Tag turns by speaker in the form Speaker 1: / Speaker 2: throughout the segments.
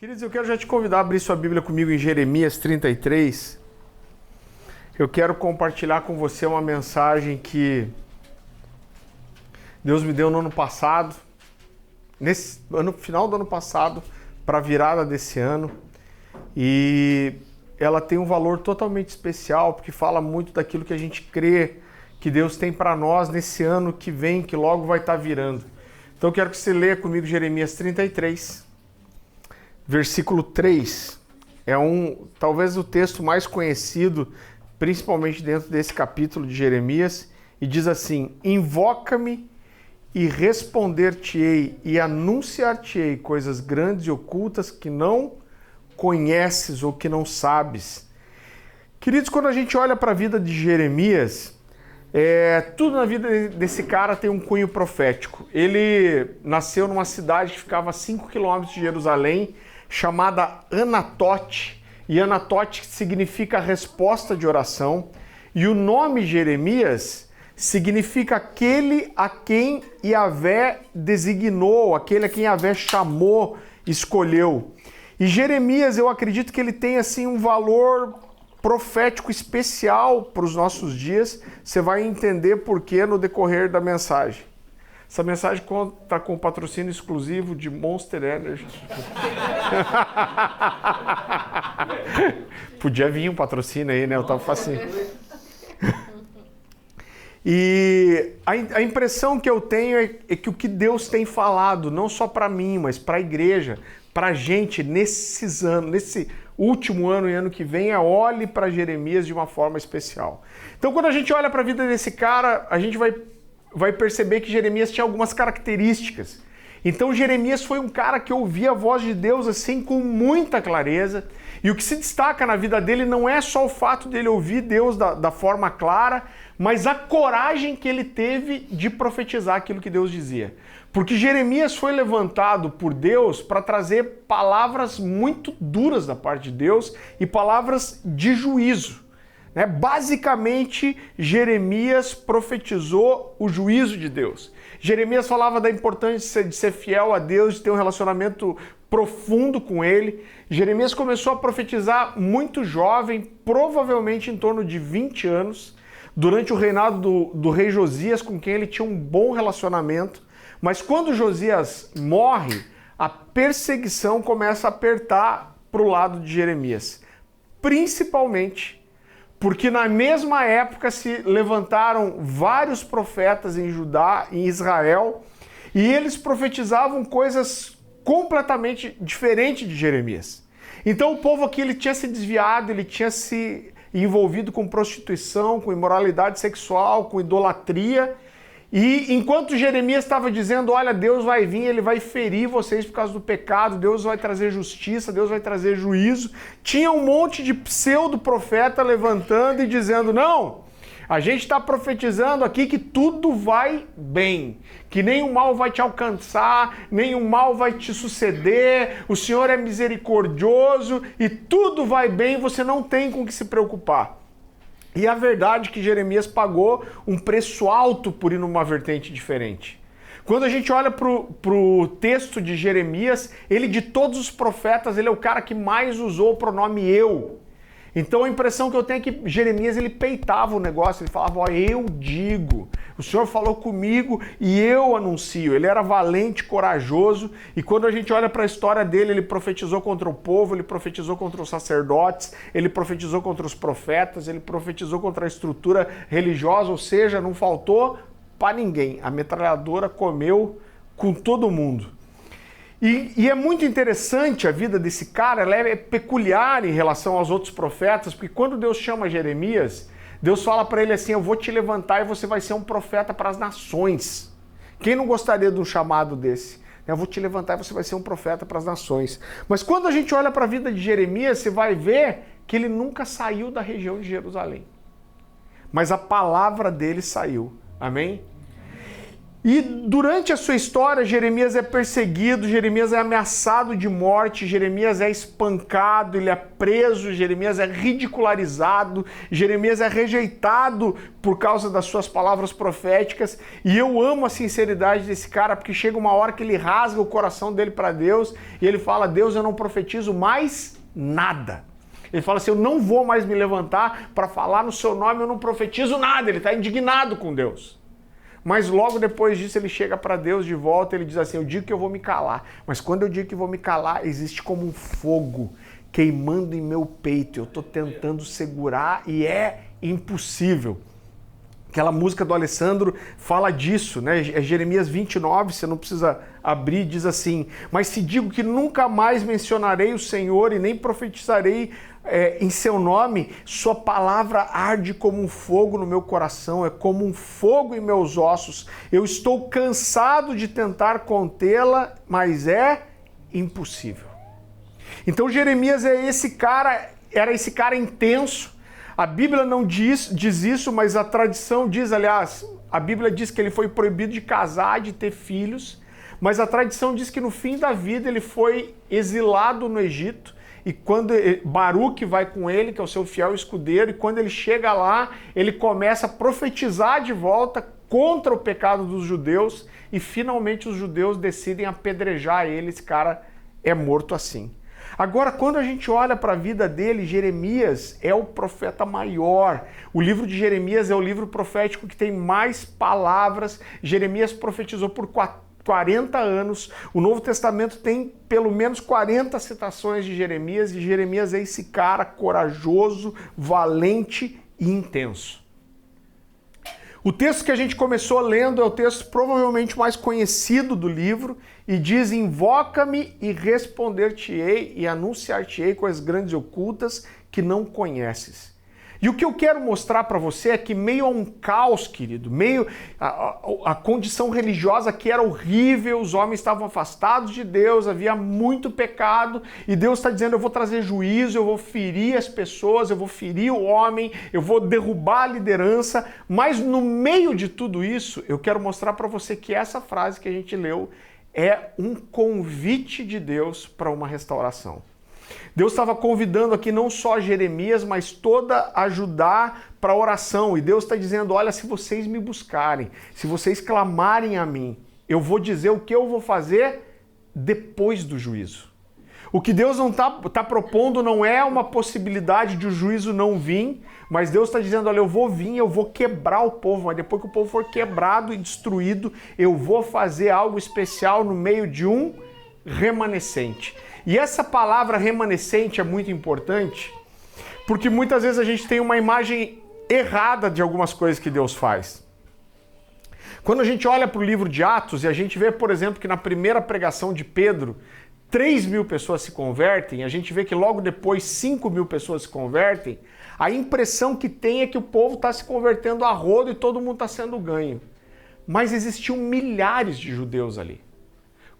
Speaker 1: Queridos, eu quero já te convidar a abrir sua Bíblia comigo em Jeremias 33. Eu quero compartilhar com você uma mensagem que Deus me deu no ano passado, no final do ano passado, para a virada desse ano. E ela tem um valor totalmente especial, porque fala muito daquilo que a gente crê que Deus tem para nós nesse ano que vem, que logo vai estar virando. Então eu quero que você leia comigo Jeremias 33. Versículo 3 é talvez o texto mais conhecido, principalmente dentro desse capítulo de Jeremias, e diz assim: invoca-me e responder-te-ei e anunciar-te-ei coisas grandes e ocultas que não conheces ou que não sabes. Queridos, quando a gente olha para a vida de Jeremias, tudo na vida desse cara tem um cunho profético. Ele nasceu numa cidade que ficava a 5 quilômetros de Jerusalém, chamada Anatote, e Anatote significa resposta de oração, e o nome Jeremias significa aquele a quem Yahvé designou, aquele a quem Yahvé chamou, escolheu. E Jeremias, eu acredito que ele tem assim um valor profético especial para os nossos dias. Você vai entender por quê no decorrer da mensagem. Essa mensagem conta com patrocínio exclusivo de Monster Energy. Podia vir um patrocínio aí, né? Eu tava facinho. E a impressão que eu tenho é que o que Deus tem falado, não só para mim, mas para a igreja, para a gente, nesses anos, nesse último ano e ano que vem, olhe para Jeremias de uma forma especial. Então, quando a gente olha para a vida desse cara, a gente vai perceber que Jeremias tinha algumas características. Então Jeremias foi um cara que ouvia a voz de Deus assim com muita clareza, e o que se destaca na vida dele não é só o fato dele ouvir Deus da forma clara, mas a coragem que ele teve de profetizar aquilo que Deus dizia. Porque Jeremias foi levantado por Deus para trazer palavras muito duras da parte de Deus e palavras de juízo. Basicamente, Jeremias profetizou o juízo de Deus. Jeremias falava da importância de ser fiel a Deus, de ter um relacionamento profundo com Ele. Jeremias começou a profetizar muito jovem, provavelmente em torno de 20 anos, durante o reinado do rei Josias, com quem ele tinha um bom relacionamento. Mas quando Josias morre, a perseguição começa a apertar para o lado de Jeremias, principalmente porque na mesma época se levantaram vários profetas em Judá, em Israel, e eles profetizavam coisas completamente diferentes de Jeremias. Então o povo aqui ele tinha se desviado, ele tinha se envolvido com prostituição, com imoralidade sexual, com idolatria, e enquanto Jeremias estava dizendo, olha, Deus vai vir, ele vai ferir vocês por causa do pecado, Deus vai trazer justiça, Deus vai trazer juízo, tinha um monte de pseudo-profeta levantando e dizendo, não, a gente está profetizando aqui que tudo vai bem, que nenhum mal vai te alcançar, nenhum mal vai te suceder, o Senhor é misericordioso e tudo vai bem, você não tem com o que se preocupar. E a verdade é que Jeremias pagou um preço alto por ir numa vertente diferente. Quando a gente olha para o texto de Jeremias, ele de todos os profetas, ele é o cara que mais usou o pronome eu. Então a impressão que eu tenho é que Jeremias ele peitava o negócio, ele falava, ó, eu digo, o Senhor falou comigo e eu anuncio. Ele era valente, corajoso, e quando a gente olha para a história dele, ele profetizou contra o povo, ele profetizou contra os sacerdotes, ele profetizou contra os profetas, ele profetizou contra a estrutura religiosa, ou seja, não faltou para ninguém. A metralhadora comeu com todo mundo. E é muito interessante a vida desse cara, ela é peculiar em relação aos outros profetas, porque quando Deus chama Jeremias, Deus fala para ele assim, eu vou te levantar e você vai ser um profeta para as nações. Quem não gostaria de um chamado desse? Eu vou te levantar e você vai ser um profeta para as nações. Mas quando a gente olha para a vida de Jeremias, você vai ver que ele nunca saiu da região de Jerusalém. Mas a palavra dele saiu. Amém? E durante a sua história, Jeremias é perseguido, Jeremias é ameaçado de morte, Jeremias é espancado, ele é preso, Jeremias é ridicularizado, Jeremias é rejeitado por causa das suas palavras proféticas. E eu amo a sinceridade desse cara, porque chega uma hora que ele rasga o coração dele para Deus e ele fala: Deus, eu não profetizo mais nada. Ele fala assim: eu não vou mais me levantar para falar no seu nome, eu não profetizo nada. Ele está indignado com Deus. Mas logo depois disso ele chega para Deus de volta, ele diz assim: eu digo que eu vou me calar, mas quando eu digo que vou me calar, existe como um fogo queimando em meu peito, eu estou tentando segurar e é impossível. Aquela música do Alessandro fala disso, né? É Jeremias 29, você não precisa abrir, diz assim: mas se digo que nunca mais mencionarei o Senhor e nem profetizarei em seu nome, sua palavra arde como um fogo no meu coração, é como um fogo em meus ossos. Eu estou cansado de tentar contê-la, mas é impossível. Então Jeremias é esse cara, era esse cara intenso. A Bíblia não diz isso, mas a tradição diz, aliás, a Bíblia diz que ele foi proibido de casar, de ter filhos, mas a tradição diz que no fim da vida ele foi exilado no Egito, e quando Baruque vai com ele, que é o seu fiel escudeiro, e quando ele chega lá, ele começa a profetizar de volta contra o pecado dos judeus, e finalmente os judeus decidem apedrejar ele, esse cara é morto assim. Agora, quando a gente olha para a vida dele, Jeremias é o profeta maior. O livro de Jeremias é o livro profético que tem mais palavras. Jeremias profetizou por 40 anos. O Novo Testamento tem pelo menos 40 citações de Jeremias, e Jeremias é esse cara corajoso, valente e intenso. O texto que a gente começou lendo é o texto provavelmente mais conhecido do livro, e diz: invoca-me e responder-te-ei e anunciar-te-ei coisas grandes e ocultas que não conheces. E o que eu quero mostrar para você é que meio a um caos, querido, meio a condição religiosa que era horrível, os homens estavam afastados de Deus, havia muito pecado, e Deus está dizendo: eu vou trazer juízo, eu vou ferir as pessoas, eu vou ferir o homem, eu vou derrubar a liderança. Mas no meio de tudo isso, eu quero mostrar para você que essa frase que a gente leu é um convite de Deus para uma restauração. Deus estava convidando aqui não só Jeremias, mas toda a Judá para oração. E Deus está dizendo: olha, se vocês me buscarem, se vocês clamarem a mim, eu vou dizer o que eu vou fazer depois do juízo. O que Deus não está propondo não é uma possibilidade de o juízo não vir, mas Deus está dizendo: olha, eu vou vir, eu vou quebrar o povo, mas depois que o povo for quebrado e destruído, eu vou fazer algo especial no meio de um remanescente. E essa palavra remanescente é muito importante, porque muitas vezes a gente tem uma imagem errada de algumas coisas que Deus faz. Quando a gente olha para o livro de Atos e a gente vê, por exemplo, que na primeira pregação de Pedro, 3.000 pessoas se convertem, a gente vê que logo depois 5.000 pessoas se convertem, a impressão que tem é que o povo está se convertendo a rodo e todo mundo está sendo ganho. Mas existiam milhares de judeus ali.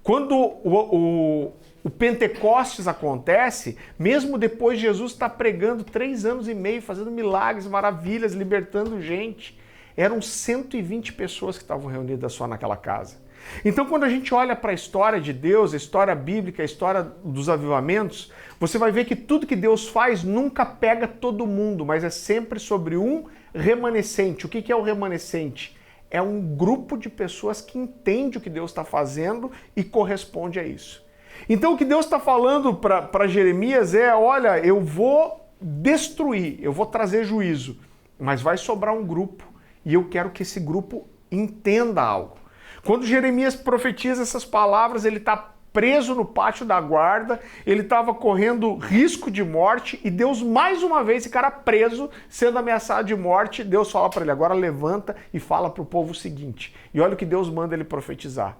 Speaker 1: Quando o Pentecostes acontece, mesmo depois de Jesus estar pregando 3 anos e meio, fazendo milagres, maravilhas, libertando gente, eram 120 pessoas que estavam reunidas só naquela casa. Então, quando a gente olha para a história de Deus, a história bíblica, a história dos avivamentos, você vai ver que tudo que Deus faz nunca pega todo mundo, mas é sempre sobre um remanescente. O que é o remanescente? É um grupo de pessoas que entende o que Deus está fazendo e corresponde a isso. Então o que Deus está falando para Jeremias é: olha, eu vou destruir, eu vou trazer juízo, mas vai sobrar um grupo e eu quero que esse grupo entenda algo. Quando Jeremias profetiza essas palavras, ele está preso no pátio da guarda, ele estava correndo risco de morte, e Deus, mais uma vez, esse cara preso, sendo ameaçado de morte, Deus fala para ele: agora levanta e fala para o povo o seguinte. E olha o que Deus manda ele profetizar.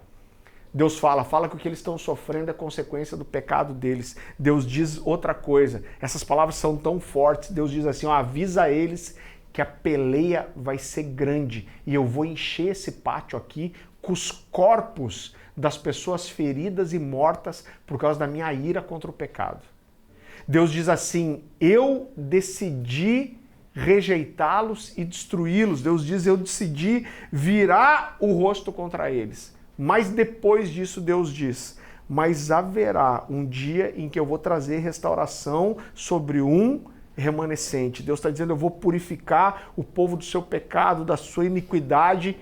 Speaker 1: Deus fala que o que eles estão sofrendo é consequência do pecado deles. Deus diz outra coisa. Essas palavras são tão fortes. Deus diz assim: ó, avisa eles que a peleia vai ser grande e eu vou encher esse pátio aqui com os corpos das pessoas feridas e mortas por causa da minha ira contra o pecado. Deus diz assim: eu decidi rejeitá-los e destruí-los. Deus diz, eu decidi virar o rosto contra eles. Mas depois disso Deus diz, mas haverá um dia em que eu vou trazer restauração sobre um remanescente. Deus está dizendo, eu vou purificar o povo do seu pecado, da sua iniquidade.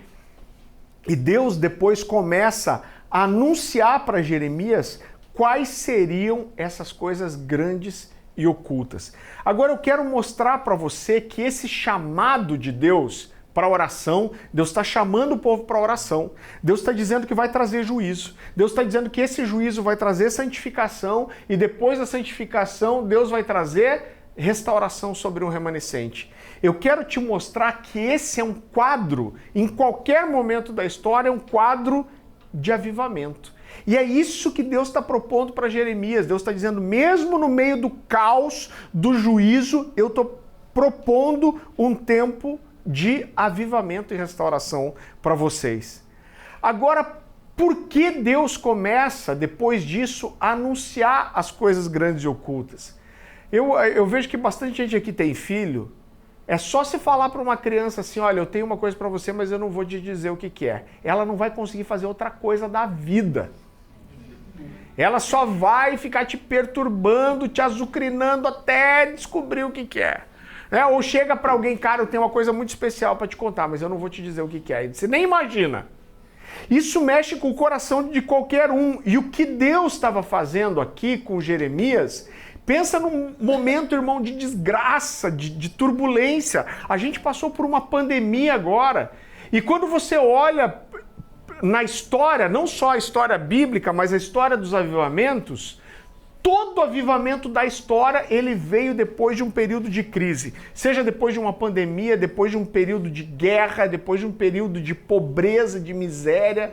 Speaker 1: E Deus depois começa a anunciar para Jeremias quais seriam essas coisas grandes e ocultas. Agora eu quero mostrar para você que esse chamado de Deus para oração, Deus está chamando o povo para oração. Deus está dizendo que vai trazer juízo. Deus está dizendo que esse juízo vai trazer santificação e depois da santificação Deus vai trazer restauração sobre um remanescente. Eu quero te mostrar que esse é um quadro, em qualquer momento da história, é um quadro de avivamento. E é isso que Deus está propondo para Jeremias. Deus está dizendo, mesmo no meio do caos, do juízo, eu estou propondo um tempo de avivamento e restauração para vocês. Agora, por que Deus começa, depois disso, a anunciar as coisas grandes e ocultas? Eu vejo que bastante gente aqui tem filho. É só se falar para uma criança assim, olha, eu tenho uma coisa para você, mas eu não vou te dizer o que é. Ela não vai conseguir fazer outra coisa da vida. Ela só vai ficar te perturbando, te azucrinando até descobrir o que é. Ou chega para alguém, cara, eu tenho uma coisa muito especial para te contar, mas eu não vou te dizer o que é. Você nem imagina. Isso mexe com o coração de qualquer um. E o que Deus estava fazendo aqui com Jeremias, pensa num momento, irmão, de desgraça, de turbulência. A gente passou por uma pandemia agora. E quando você olha na história, não só a história bíblica, mas a história dos avivamentos, todo avivamento da história, ele veio depois de um período de crise. Seja depois de uma pandemia, depois de um período de guerra, depois de um período de pobreza, de miséria.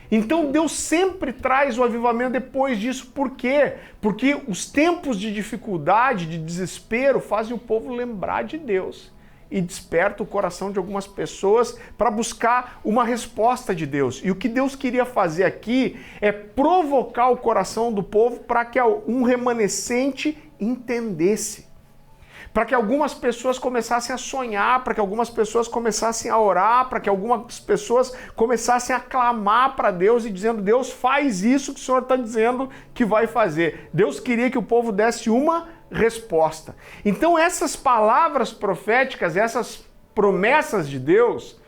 Speaker 1: Então Deus sempre traz o avivamento depois disso. Por quê? Porque os tempos de dificuldade, de desespero, fazem o povo lembrar de Deus. E desperta o coração de algumas pessoas para buscar uma resposta de Deus. E o que Deus queria fazer aqui é provocar o coração do povo para que um remanescente entendesse. Para que algumas pessoas começassem a sonhar, para que algumas pessoas começassem a orar, para que algumas pessoas começassem a clamar para Deus e dizendo, Deus, faz isso que o Senhor está dizendo que vai fazer. Deus queria que o povo desse uma resposta. Então essas palavras proféticas, essas promessas de Deus,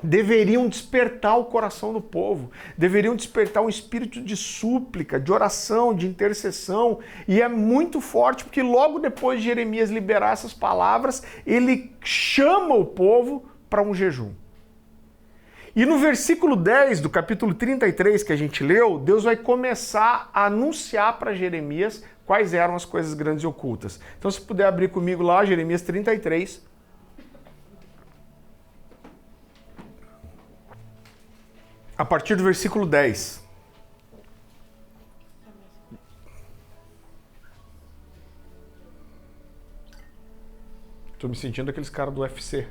Speaker 1: deveriam despertar o coração do povo, deveriam despertar um espírito de súplica, de oração, de intercessão, e é muito forte porque logo depois de Jeremias liberar essas palavras, ele chama o povo para um jejum. E no versículo 10 do capítulo 33 que a gente leu, Deus vai começar a anunciar para Jeremias quais eram as coisas grandes e ocultas. Então se puder abrir comigo lá, Jeremias 33, a partir do versículo 10. Estou me sentindo aqueles caras do UFC.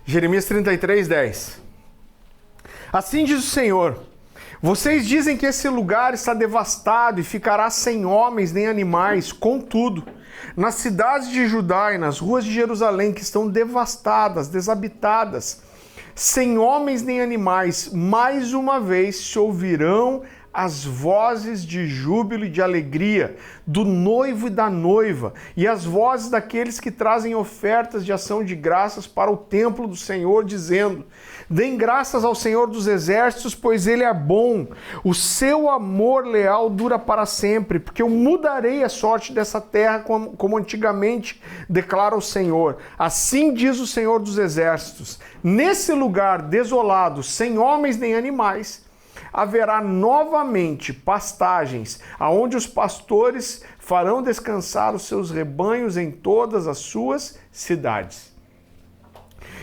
Speaker 1: Jeremias 33, 10. Assim diz o Senhor, vocês dizem que esse lugar está devastado e ficará sem homens nem animais, contudo, nas cidades de Judá e nas ruas de Jerusalém que estão devastadas, desabitadas, sem homens nem animais, mais uma vez se ouvirão as vozes de júbilo e de alegria do noivo e da noiva, e as vozes daqueles que trazem ofertas de ação de graças para o templo do Senhor, dizendo, deem graças ao Senhor dos Exércitos, pois Ele é bom, o seu amor leal dura para sempre, porque eu mudarei a sorte dessa terra como antigamente, declara o Senhor. Assim diz o Senhor dos Exércitos, nesse lugar desolado, sem homens nem animais, haverá novamente pastagens, aonde os pastores farão descansar os seus rebanhos em todas as suas cidades.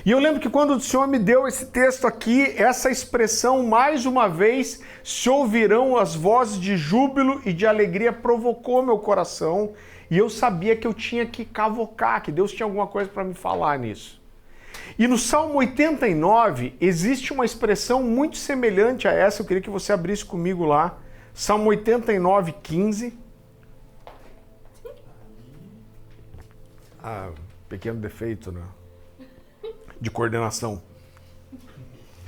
Speaker 1: E eu lembro que quando o Senhor me deu esse texto aqui, essa expressão, mais uma vez, se ouvirão as vozes de júbilo e de alegria, provocou meu coração, e eu sabia que eu tinha que cavocar, que Deus tinha alguma coisa para me falar nisso. E no Salmo 89 existe uma expressão muito semelhante a essa, eu queria que você abrisse comigo lá, Salmo 89, 15. Pequeno defeito, né? De coordenação.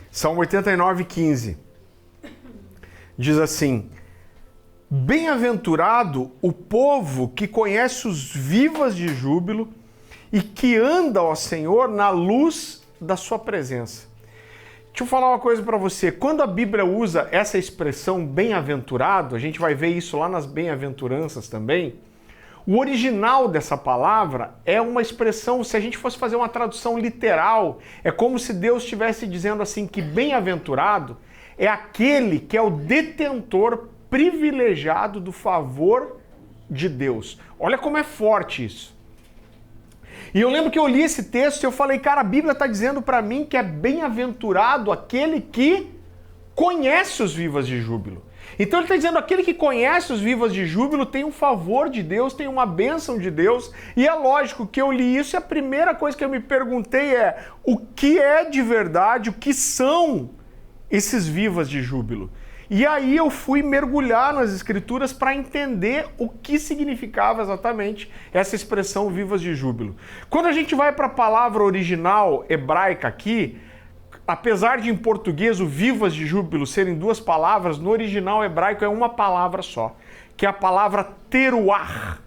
Speaker 1: Salmo 89:15 diz assim: bem-aventurado o povo que conhece os vivas de júbilo e que anda, ó Senhor, na luz da sua presença. Deixa eu falar uma coisa para você. Quando a Bíblia usa essa expressão bem-aventurado, a gente vai ver isso lá nas bem-aventuranças também. O original dessa palavra é uma expressão, se a gente fosse fazer uma tradução literal, é como se Deus estivesse dizendo assim que bem-aventurado é aquele que é o detentor privilegiado do favor de Deus. Olha como é forte isso. E eu lembro que eu li esse texto e eu falei, cara, a Bíblia está dizendo para mim que é bem-aventurado aquele que conhece os vivas de júbilo. Então ele está dizendo, aquele que conhece os vivas de júbilo tem um favor de Deus, tem uma bênção de Deus, e é lógico que eu li isso e a primeira coisa que eu me perguntei é, o que é de verdade, o que são esses vivas de júbilo? E aí eu fui mergulhar nas escrituras para entender o que significava exatamente essa expressão vivas de júbilo. Quando a gente vai para a palavra original hebraica aqui, apesar de em português o vivas de júbilo serem duas palavras, no original hebraico é uma palavra só, que é a palavra teruah,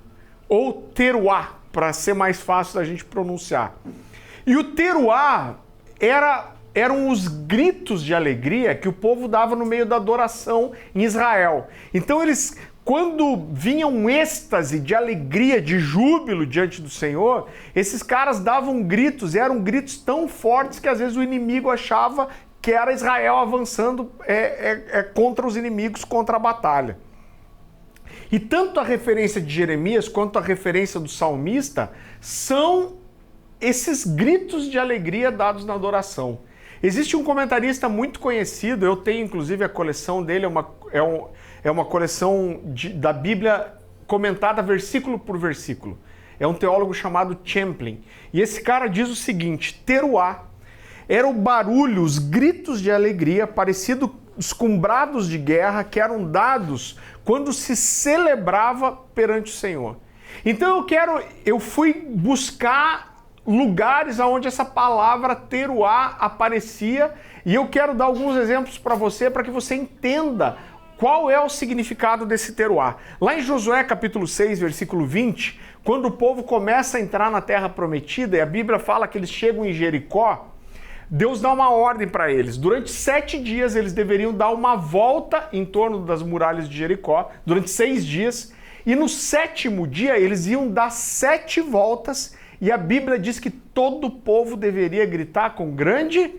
Speaker 1: ou teruá, para ser mais fácil da gente pronunciar. E o teruá eram os gritos de alegria que o povo dava no meio da adoração em Israel. Então eles, quando vinha um êxtase de alegria, de júbilo diante do Senhor, esses caras davam gritos, e eram gritos tão fortes que às vezes o inimigo achava que era Israel avançando contra os inimigos, contra a batalha. E tanto a referência de Jeremias quanto a referência do salmista são esses gritos de alegria dados na adoração. Existe um comentarista muito conhecido, eu tenho inclusive a coleção dele, é uma coleção da Bíblia comentada versículo por versículo. É um teólogo chamado Champlin. E esse cara diz o seguinte: teruá era o barulho, os gritos de alegria parecidos com brados de guerra que eram dados quando se celebrava perante o Senhor. Então eu fui buscar lugares onde essa palavra teruá aparecia, e eu quero dar alguns exemplos para você, para que você entenda qual é o significado desse teruá. Lá em Josué capítulo 6, versículo 20, quando o povo começa a entrar na terra prometida, e a Bíblia fala que eles chegam em Jericó, Deus dá uma ordem para eles. Durante 7 dias eles deveriam dar uma volta em torno das muralhas de Jericó, durante 6 dias, e no 7º dia eles iam dar 7 voltas, e a Bíblia diz que todo o povo deveria gritar com grande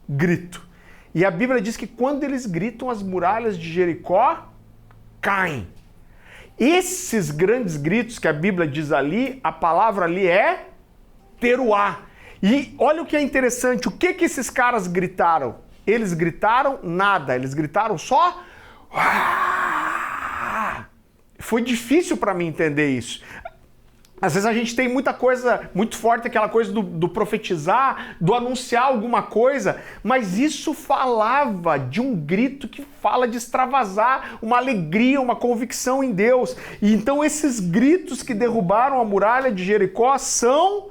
Speaker 1: grito. E a Bíblia diz que quando eles gritam, as muralhas de Jericó caem. Esses grandes gritos que a Bíblia diz ali, a palavra ali é teruá. E olha o que é interessante, o que esses caras gritaram? Eles gritaram nada, eles gritaram só... Foi difícil para mim entender isso. Às vezes a gente tem muita coisa muito forte, aquela coisa do profetizar, do anunciar alguma coisa, mas isso falava de um grito que fala de extravasar uma alegria, uma convicção em Deus. E então esses gritos que derrubaram a muralha de Jericó são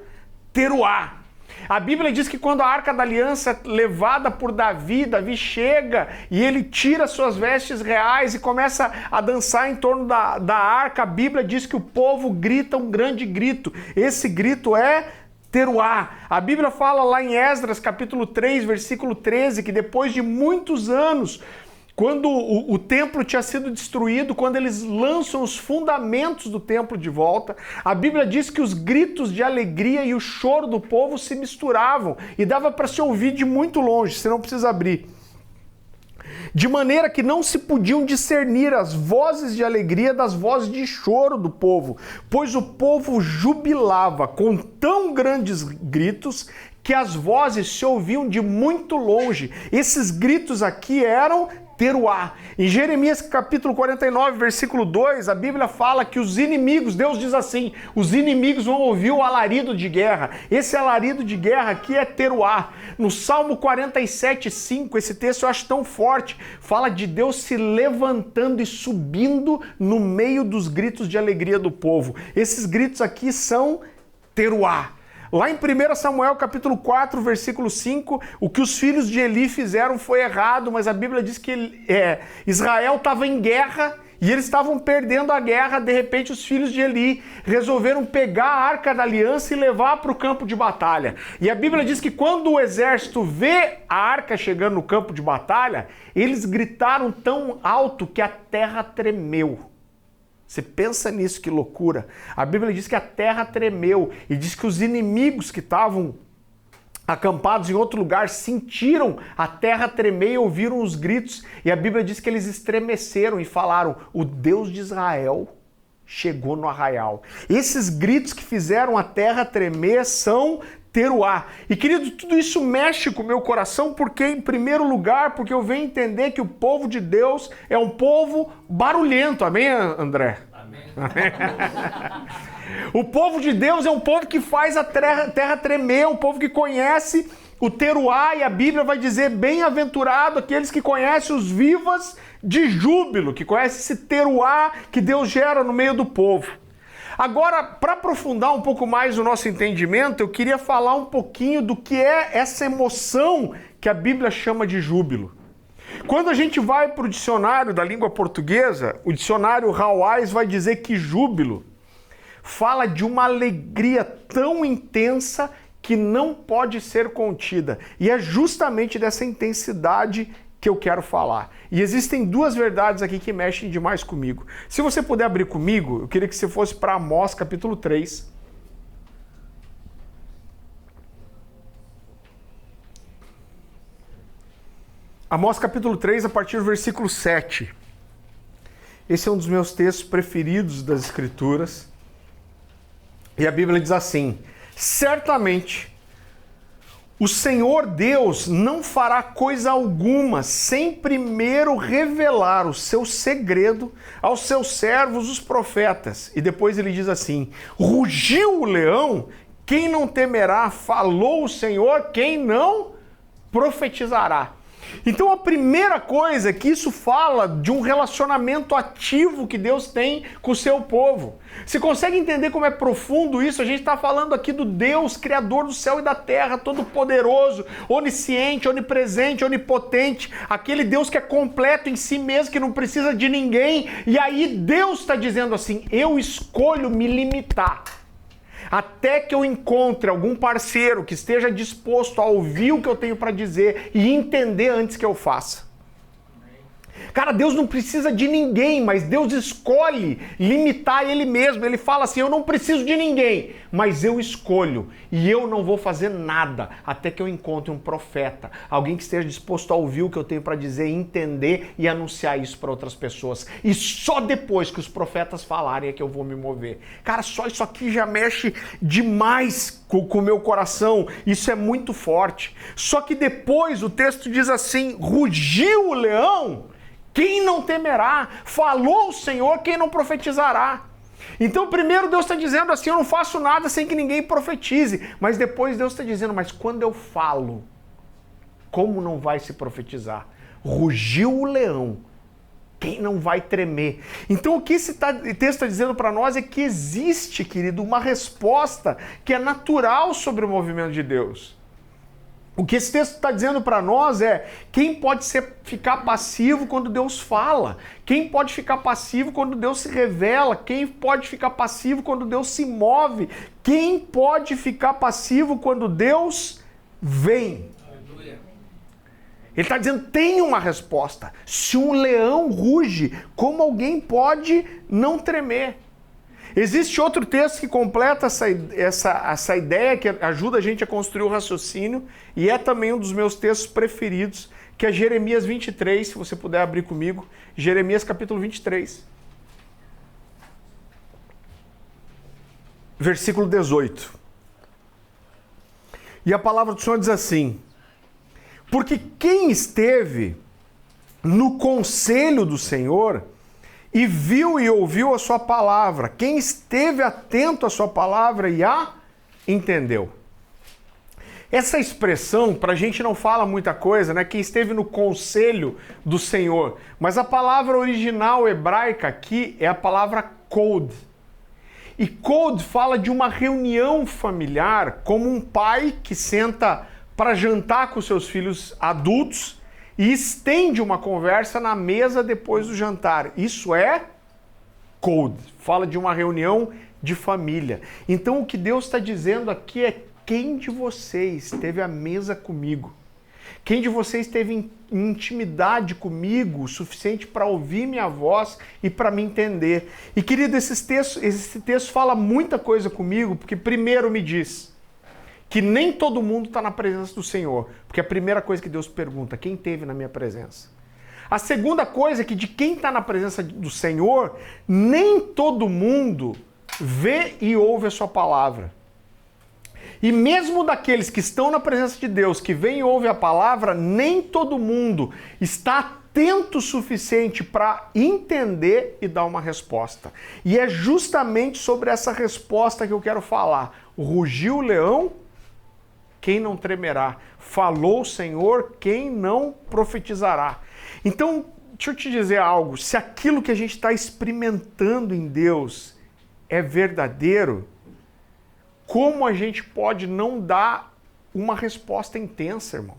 Speaker 1: teruá. A Bíblia diz que quando a Arca da Aliança é levada por Davi, Davi chega e ele tira suas vestes reais e começa a dançar em torno da arca. A Bíblia diz que o povo grita um grande grito. Esse grito é teruá. A Bíblia fala lá em Esdras, capítulo 3, versículo 13, que depois de muitos anos, quando o templo tinha sido destruído, quando eles lançam os fundamentos do templo de volta, a Bíblia diz que os gritos de alegria e o choro do povo se misturavam e dava para se ouvir de muito longe, você não precisa abrir. De maneira que não se podiam discernir as vozes de alegria das vozes de choro do povo, pois o povo jubilava com tão grandes gritos que as vozes se ouviam de muito longe. Esses gritos aqui eram teruá. Em Jeremias capítulo 49, versículo 2, a Bíblia fala que os inimigos, Deus diz assim, os inimigos vão ouvir o alarido de guerra. Esse alarido de guerra aqui é teruá. No Salmo 47, 5, esse texto eu acho tão forte, fala de Deus se levantando e subindo no meio dos gritos de alegria do povo. Esses gritos aqui são Teruá. Lá em 1 Samuel capítulo 4, versículo 5, o que os filhos de Eli fizeram foi errado, mas a Bíblia diz que Israel estava em guerra e eles estavam perdendo a guerra. De repente os filhos de Eli resolveram pegar a Arca da Aliança e levar para o campo de batalha. E a Bíblia diz que quando o exército vê a arca chegando no campo de batalha, eles gritaram tão alto que a terra tremeu. Você pensa nisso, que loucura. A Bíblia diz que a terra tremeu e diz que os inimigos que estavam acampados em outro lugar sentiram a terra tremer e ouviram os gritos. E a Bíblia diz que eles estremeceram e falaram: o Deus de Israel chegou no arraial. Esses gritos que fizeram a terra tremer são Teruá. E querido, tudo isso mexe com o meu coração porque, em primeiro lugar, porque eu venho entender que o povo de Deus é um povo barulhento. Amém, André? Amém. O povo de Deus é um povo que faz a terra tremer, um povo que conhece o Teruá, e a Bíblia vai dizer: bem-aventurado aqueles que conhecem os vivas de júbilo, que conhecem esse Teruá que Deus gera no meio do povo. Agora, para aprofundar um pouco mais o nosso entendimento, eu queria falar um pouquinho do que é essa emoção que a Bíblia chama de júbilo. Quando a gente vai para o dicionário da língua portuguesa, o dicionário Hawais vai dizer que júbilo fala de uma alegria tão intensa que não pode ser contida. E é justamente dessa intensidade que eu quero falar. E existem duas verdades aqui que mexem demais comigo. Se você puder abrir comigo, eu queria que você fosse para Amós capítulo 3. Amós capítulo 3, a partir do versículo 7. Esse é um dos meus textos preferidos das Escrituras. E a Bíblia diz assim: certamente o Senhor Deus não fará coisa alguma sem primeiro revelar o seu segredo aos seus servos, os profetas. E depois ele diz assim: rugiu o leão, quem não temerá? Falou o Senhor, quem não profetizará? Então a primeira coisa é que isso fala de um relacionamento ativo que Deus tem com o seu povo. Você consegue entender como é profundo isso? A gente está falando aqui do Deus, Criador do céu e da terra, todo-poderoso, onisciente, onipresente, onipotente, aquele Deus que é completo em si mesmo, que não precisa de ninguém. E aí Deus está dizendo assim: eu escolho me limitar até que eu encontre algum parceiro que esteja disposto a ouvir o que eu tenho para dizer e entender antes que eu faça. Cara, Deus não precisa de ninguém, mas Deus escolhe limitar Ele mesmo. Ele fala assim: eu não preciso de ninguém, mas eu escolho e eu não vou fazer nada até que eu encontre um profeta, alguém que esteja disposto a ouvir o que eu tenho para dizer, entender e anunciar isso para outras pessoas. E só depois que os profetas falarem é que eu vou me mover. Cara, só isso aqui já mexe demais com o meu coração. Isso é muito forte. Só que depois o texto diz assim: rugiu o leão, quem não temerá? Falou o Senhor, quem não profetizará? Então primeiro Deus está dizendo assim: eu não faço nada sem que ninguém profetize. Mas depois Deus está dizendo: mas quando eu falo, como não vai se profetizar? Rugiu o leão, quem não vai tremer? Então o que esse texto está dizendo para nós é que existe, querido, uma resposta que é natural sobre o movimento de Deus. O que esse texto está dizendo para nós é: quem pode ficar passivo quando Deus fala? Quem pode ficar passivo quando Deus se revela? Quem pode ficar passivo quando Deus se move? Quem pode ficar passivo quando Deus vem? Ele está dizendo: tem uma resposta. Se um leão ruge, como alguém pode não tremer? Existe outro texto que completa essa ideia, que ajuda a gente a construir o raciocínio, e é também um dos meus textos preferidos, que é Jeremias 23, se você puder abrir comigo. Jeremias capítulo 23. Versículo 18. E a palavra do Senhor diz assim: porque quem esteve no conselho do Senhor e viu e ouviu a sua palavra, quem esteve atento à sua palavra e a entendeu. Essa expressão, para a gente não fala muita coisa, né? Quem esteve no conselho do Senhor. Mas a palavra original hebraica aqui é a palavra kod. E Code fala de uma reunião familiar, como um pai que senta para jantar com seus filhos adultos e estende uma conversa na mesa depois do jantar. Isso é Code. Fala de uma reunião de família. Então o que Deus está dizendo aqui é: quem de vocês teve a mesa comigo? Quem de vocês teve intimidade comigo o suficiente para ouvir minha voz e para me entender? E querido, esse texto fala muita coisa comigo, porque primeiro me diz que nem todo mundo está na presença do Senhor, porque a primeira coisa que Deus pergunta: quem teve na minha presença? A segunda coisa é que de quem está na presença do Senhor, nem todo mundo vê e ouve a sua palavra. E mesmo daqueles que estão na presença de Deus, que vêm e ouvem a palavra, nem todo mundo está atento o suficiente para entender e dar uma resposta. E é justamente sobre essa resposta que eu quero falar. Rugiu o leão, quem não tremerá? Falou o Senhor, quem não profetizará? Então, deixa eu te dizer algo. Se aquilo que a gente está experimentando em Deus é verdadeiro, como a gente pode não dar uma resposta intensa, irmão?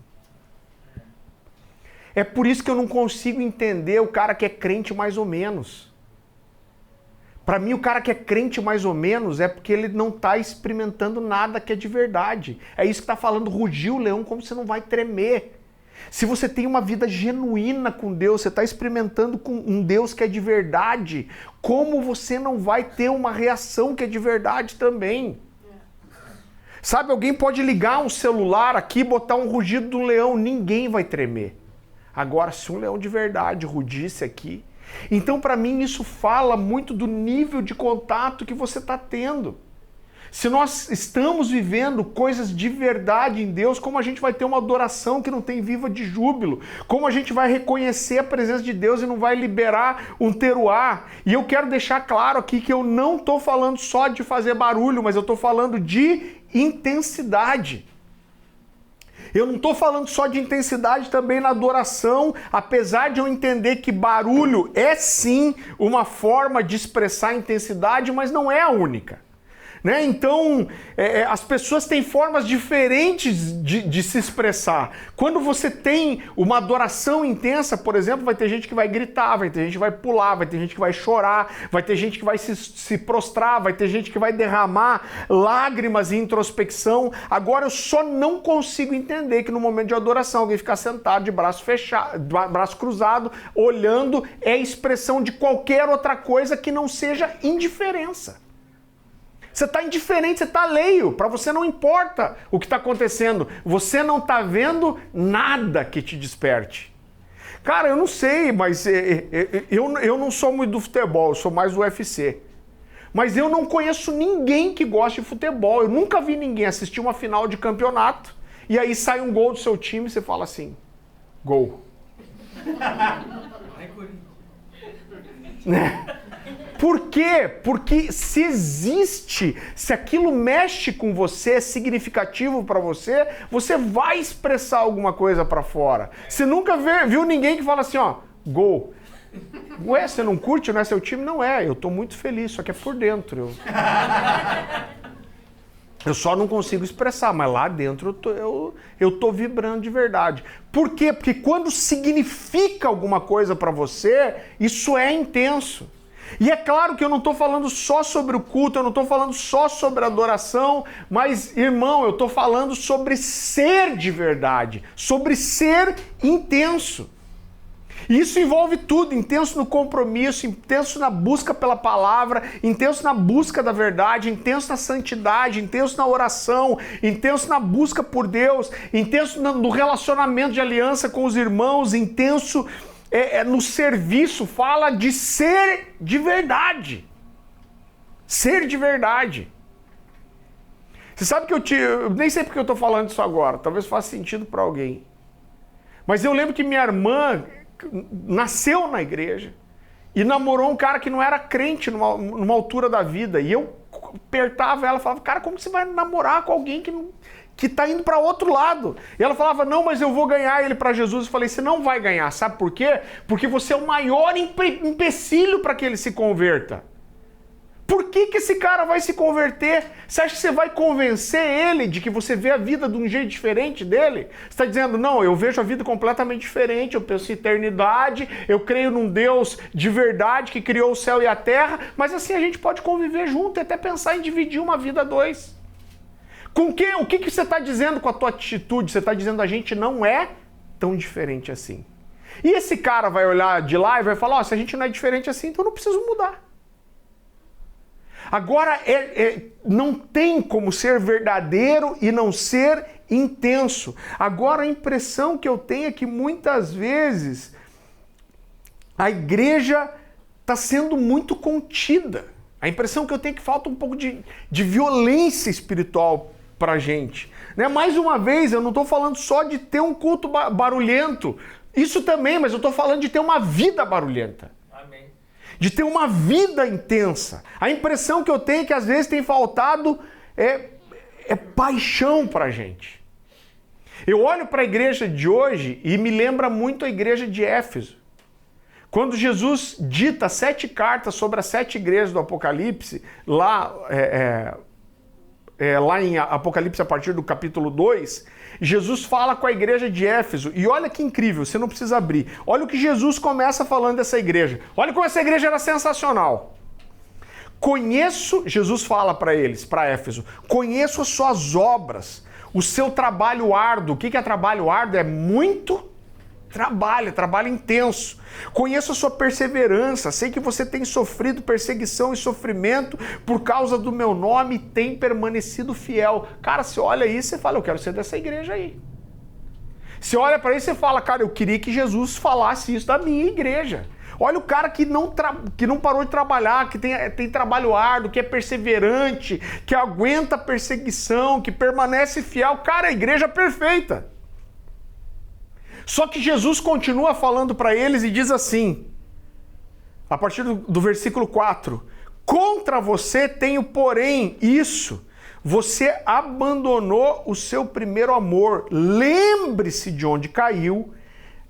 Speaker 1: É por isso que eu não consigo entender o cara que é crente mais ou menos. Para mim, o cara que é crente mais ou menos é porque ele não está experimentando nada que é de verdade. É isso que está falando, rugiu o leão, como você não vai tremer. Se você tem uma vida genuína com Deus, você está experimentando com um Deus que é de verdade, como você não vai ter uma reação que é de verdade também? Sabe, alguém pode ligar um celular aqui, botar um rugido do leão, ninguém vai tremer. Agora, se um leão de verdade rugisse aqui... Então, para mim, isso fala muito do nível de contato que você está tendo. Se nós estamos vivendo coisas de verdade em Deus, como a gente vai ter uma adoração que não tem viva de júbilo? Como a gente vai reconhecer a presença de Deus e não vai liberar um teruá? E eu quero deixar claro aqui que eu não estou falando só de fazer barulho, mas eu estou falando de intensidade. Eu não estou falando só de intensidade também na adoração, apesar de eu entender que barulho é sim uma forma de expressar intensidade, mas não é a única. Né? Então, as pessoas têm formas diferentes de se expressar. Quando você tem uma adoração intensa, por exemplo, vai ter gente que vai gritar, vai ter gente que vai pular, vai ter gente que vai chorar, vai ter gente que vai se prostrar, vai ter gente que vai derramar lágrimas e introspecção. Agora, eu só não consigo entender que no momento de adoração alguém ficar sentado de braço fechado, braço cruzado, olhando, é expressão de qualquer outra coisa que não seja indiferença. Você está indiferente, você está alheio, para você não importa o que está acontecendo, você não está vendo nada que te desperte. Cara, eu não sei, mas eu não sou muito do futebol, eu sou mais do UFC. Mas eu não conheço ninguém que goste de futebol, eu nunca vi ninguém assistir uma final de campeonato e aí sai um gol do seu time e você fala assim, gol. Né? Por quê? Porque se aquilo mexe com você, é significativo para você, você vai expressar alguma coisa para fora. Você nunca viu ninguém que fala assim, ó, gol. Ué, você não curte, não é seu time? Não é, eu tô muito feliz, só que é por dentro. Eu só não consigo expressar, mas lá dentro eu tô vibrando de verdade. Por quê? Porque quando significa alguma coisa para você, isso é intenso. E é claro que eu não estou falando só sobre o culto, eu não estou falando só sobre a adoração, mas, irmão, eu estou falando sobre ser de verdade, sobre ser intenso. E isso envolve tudo, intenso no compromisso, intenso na busca pela palavra, intenso na busca da verdade, intenso na santidade, intenso na oração, intenso na busca por Deus, intenso no relacionamento de aliança com os irmãos, intenso no serviço. Fala de ser de verdade. Ser de verdade. Você sabe que eu nem sei porque eu estou falando isso agora, talvez faça sentido para alguém. Mas eu lembro que minha irmã nasceu na igreja e namorou um cara que não era crente numa altura da vida. E eu apertava ela e falava, cara, como você vai namorar com alguém que está indo para outro lado? E ela falava, não, mas eu vou ganhar ele para Jesus. Eu falei, você não vai ganhar, sabe por quê? Porque você é o maior empecilho para que ele se converta. Por que esse cara vai se converter? Você acha que você vai convencer ele de que você vê a vida de um jeito diferente dele? Você está dizendo, não, eu vejo a vida completamente diferente, eu penso em eternidade, eu creio num Deus de verdade que criou o céu e a terra, mas assim a gente pode conviver junto e até pensar em dividir uma vida a dois. O que você está dizendo com a tua atitude? Você está dizendo a gente não é tão diferente assim. E esse cara vai olhar de lá e vai falar, se a gente não é diferente assim, então eu não preciso mudar. Agora, não tem como ser verdadeiro e não ser intenso. Agora, a impressão que eu tenho é que muitas vezes a igreja está sendo muito contida. A impressão que eu tenho é que falta um pouco de violência espiritual para a gente. Né? Mais uma vez, eu não estou falando só de ter um culto barulhento. Isso também, mas eu estou falando de ter uma vida barulhenta. De ter uma vida intensa. A impressão que eu tenho é que às vezes tem faltado paixão pra gente. Eu olho para a igreja de hoje e me lembra muito a igreja de Éfeso. Quando Jesus dita 7 cartas sobre as 7 igrejas do Apocalipse, lá em Apocalipse a partir do capítulo 2, Jesus fala com a igreja de Éfeso, e olha que incrível, você não precisa abrir. Olha o que Jesus começa falando dessa igreja. Olha como essa igreja era sensacional. Jesus fala para eles, para Éfeso, conheço as suas obras, o seu trabalho árduo. O que é trabalho árduo? É muito trabalho intenso. Conheço a sua perseverança, sei que você tem sofrido perseguição e sofrimento por causa do meu nome e tem permanecido fiel. Cara, você olha isso e fala, eu quero ser dessa igreja aí. Você olha para isso e fala, cara, eu queria que Jesus falasse isso da minha igreja. Olha o cara que não parou de trabalhar, que tem trabalho árduo, que é perseverante, que aguenta a perseguição, que permanece fiel. Cara, a igreja perfeita. Só que Jesus continua falando para eles e diz assim, a partir do versículo 4, contra você tenho, porém, isso, você abandonou o seu primeiro amor, lembre-se de onde caiu,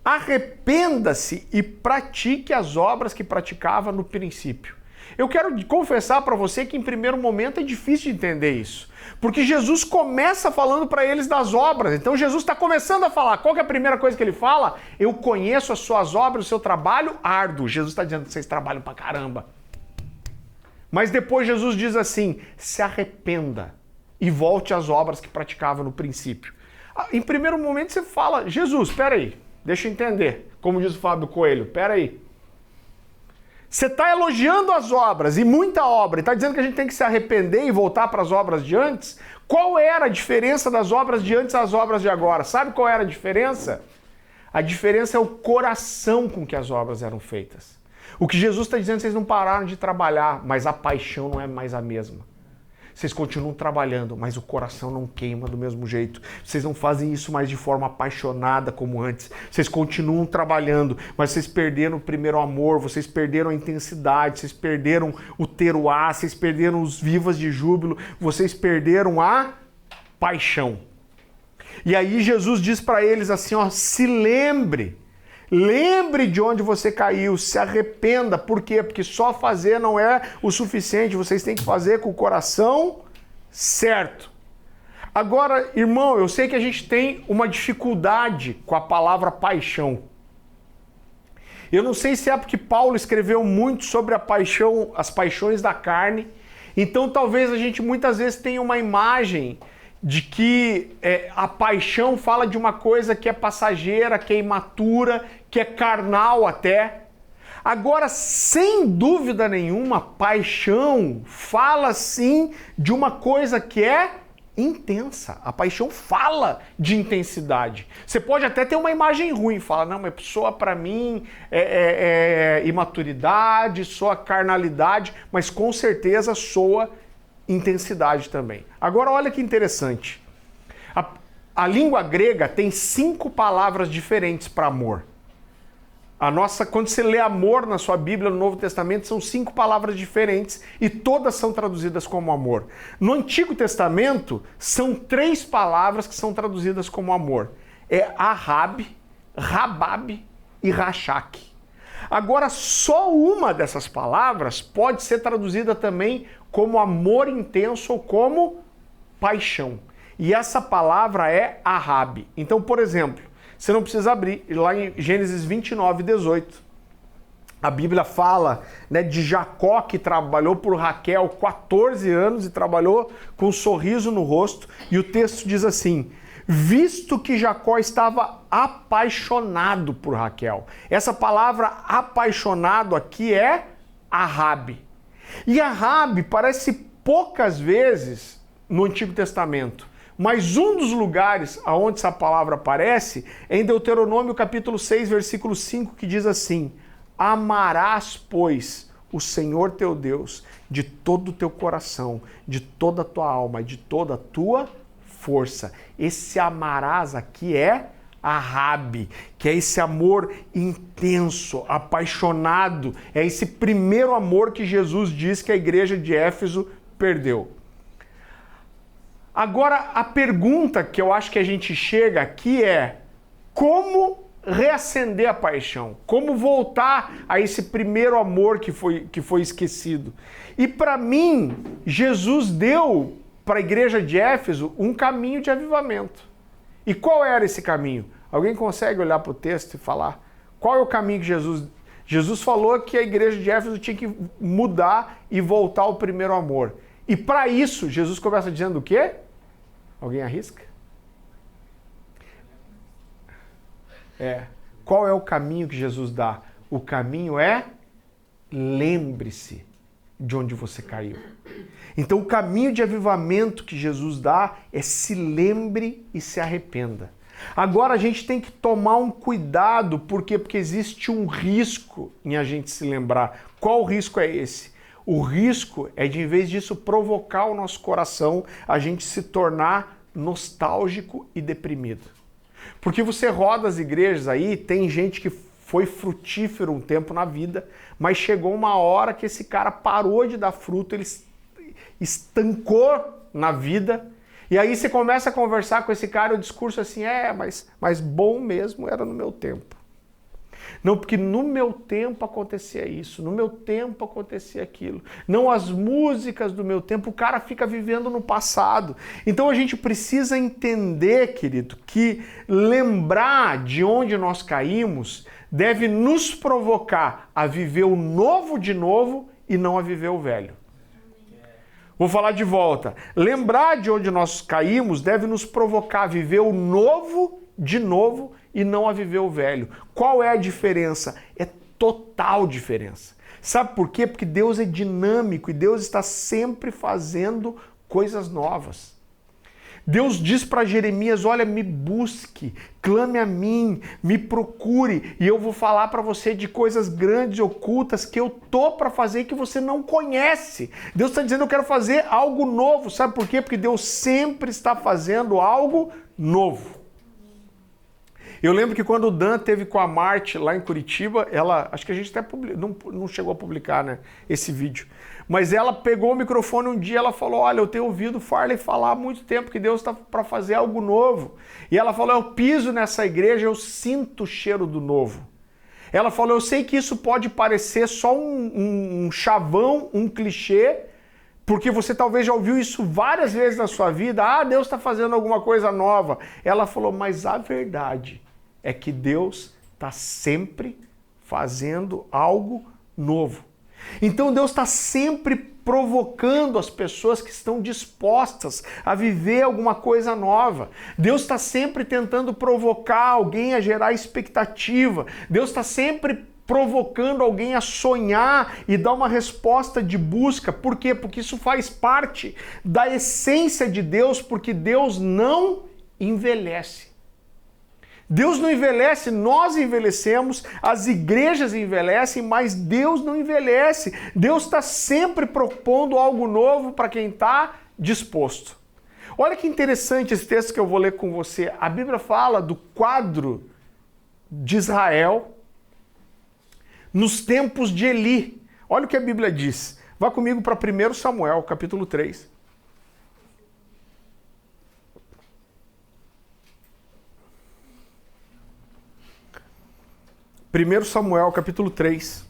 Speaker 1: arrependa-se e pratique as obras que praticava no princípio. Eu quero confessar para você que em primeiro momento é difícil de entender isso. Porque Jesus começa falando para eles das obras. Então Jesus está começando a falar. Qual que é a primeira coisa que ele fala? Eu conheço as suas obras, o seu trabalho árduo. Jesus está dizendo que vocês trabalham pra caramba. Mas depois Jesus diz assim, se arrependa e volte às obras que praticava no princípio. Em primeiro momento você fala, Jesus, espera aí, deixa eu entender. Como diz o Fábio Coelho, espera aí. Você está elogiando as obras, e muita obra, e está dizendo que a gente tem que se arrepender e voltar para as obras de antes? Qual era a diferença das obras de antes às obras de agora? Sabe qual era a diferença? A diferença é o coração com que as obras eram feitas. O que Jesus está dizendo, vocês não pararam de trabalhar, mas a paixão não é mais a mesma. Vocês continuam trabalhando, mas o coração não queima do mesmo jeito. Vocês não fazem isso mais de forma apaixonada como antes. Vocês continuam trabalhando, mas vocês perderam o primeiro amor, vocês perderam a intensidade, vocês perderam o teruá, vocês perderam os vivas de júbilo, vocês perderam a paixão. E aí Jesus diz para eles assim, ó, se lembre de onde você caiu, se arrependa. Por quê? Porque só fazer não é o suficiente, vocês têm que fazer com o coração certo. Agora, irmão, eu sei que a gente tem uma dificuldade com a palavra paixão. Eu não sei se é porque Paulo escreveu muito sobre a paixão, as paixões da carne, então talvez a gente muitas vezes tenha uma imagem de que a paixão fala de uma coisa que é passageira, que é imatura, que é carnal até. Agora, sem dúvida nenhuma, paixão fala sim de uma coisa que é intensa. A paixão fala de intensidade. Você pode até ter uma imagem ruim, fala, não, mas soa para mim imaturidade, soa carnalidade, mas com certeza soa intensidade também. Agora olha que interessante. A língua grega tem 5 palavras diferentes para amor. Quando você lê amor na sua Bíblia, no Novo Testamento, são 5 palavras diferentes e todas são traduzidas como amor. No Antigo Testamento, são 3 palavras que são traduzidas como amor. É Ahab, Rabab e Rachak. Agora, só uma dessas palavras pode ser traduzida também como amor intenso ou como paixão. E essa palavra é Ahab. Então, por exemplo, você não precisa abrir, lá em Gênesis 29, 18. A Bíblia fala, né, de Jacó, que trabalhou por Raquel 14 anos e trabalhou com um sorriso no rosto. E o texto diz assim: visto que Jacó estava apaixonado por Raquel. Essa palavra apaixonado aqui é Ahab. E Ahab aparece poucas vezes no Antigo Testamento. Mas um dos lugares onde essa palavra aparece é em Deuteronômio capítulo 6, versículo 5, que diz assim: amarás, pois, o Senhor teu Deus de todo o teu coração, de toda a tua alma e de toda a tua força. Esse amarás aqui é Ahab, que é esse amor intenso, apaixonado, é esse primeiro amor que Jesus diz que a igreja de Éfeso perdeu. Agora, a pergunta que eu acho que a gente chega aqui é: como reacender a paixão? Como voltar a esse primeiro amor que foi esquecido? E para mim, Jesus deu para a igreja de Éfeso um caminho de avivamento. E qual era esse caminho? Alguém consegue olhar para o texto e falar? Qual é o caminho que Jesus falou que a igreja de Éfeso tinha que mudar e voltar ao primeiro amor. E para isso, Jesus começa dizendo o quê? Alguém arrisca? Qual é o caminho que Jesus dá? O caminho é: lembre-se de onde você caiu. Então o caminho de avivamento que Jesus dá é: se lembre e se arrependa. Agora a gente tem que tomar um cuidado, por quê? Porque existe um risco em a gente se lembrar. Qual o risco é esse? O risco é de, em vez disso, provocar o nosso coração, a gente se tornar nostálgico e deprimido. Porque você roda as igrejas aí, tem gente que foi frutífero um tempo na vida, mas chegou uma hora que esse cara parou de dar fruto, ele estancou na vida, e aí você começa a conversar com esse cara, o discurso assim: mas bom mesmo era no meu tempo. Não, porque no meu tempo acontecia isso, no meu tempo acontecia aquilo. Não, as músicas do meu tempo, o cara fica vivendo no passado. Então a gente precisa entender, querido, que lembrar de onde nós caímos deve nos provocar a viver o novo de novo e não a viver o velho. Vou falar de volta. Lembrar de onde nós caímos deve nos provocar a viver o novo de novo e não a viver o velho. Qual é a diferença? É total diferença. Sabe por quê? Porque Deus é dinâmico e Deus está sempre fazendo coisas novas. Deus diz para Jeremias: olha, me busque, clame a mim, me procure, e eu vou falar para você de coisas grandes e ocultas que eu tô para fazer e que você não conhece. Deus está dizendo: eu quero fazer algo novo. Sabe por quê? Porque Deus sempre está fazendo algo novo. Eu lembro que quando o Dan teve com a Marte lá em Curitiba, acho que a gente até não chegou a publicar, né, esse vídeo, mas ela pegou o microfone um dia, ela falou: olha, eu tenho ouvido Farley falar há muito tempo que Deus está para fazer algo novo. E ela falou: eu piso nessa igreja, eu sinto o cheiro do novo. Ela falou: eu sei que isso pode parecer só um chavão, um clichê, porque você talvez já ouviu isso várias vezes na sua vida. Ah, Deus está fazendo alguma coisa nova. Ela falou: mas a verdade é que Deus está sempre fazendo algo novo. Então Deus está sempre provocando as pessoas que estão dispostas a viver alguma coisa nova. Deus está sempre tentando provocar alguém a gerar expectativa. Deus está sempre provocando alguém a sonhar e dar uma resposta de busca. Por quê? Porque isso faz parte da essência de Deus, porque Deus não envelhece. Deus não envelhece, nós envelhecemos, as igrejas envelhecem, mas Deus não envelhece. Deus está sempre propondo algo novo para quem está disposto. Olha que interessante esse texto que eu vou ler com você. A Bíblia fala do quadro de Israel nos tempos de Eli. Olha o que a Bíblia diz. Vá comigo para 1 Samuel, capítulo 3. 1 Samuel, capítulo 3,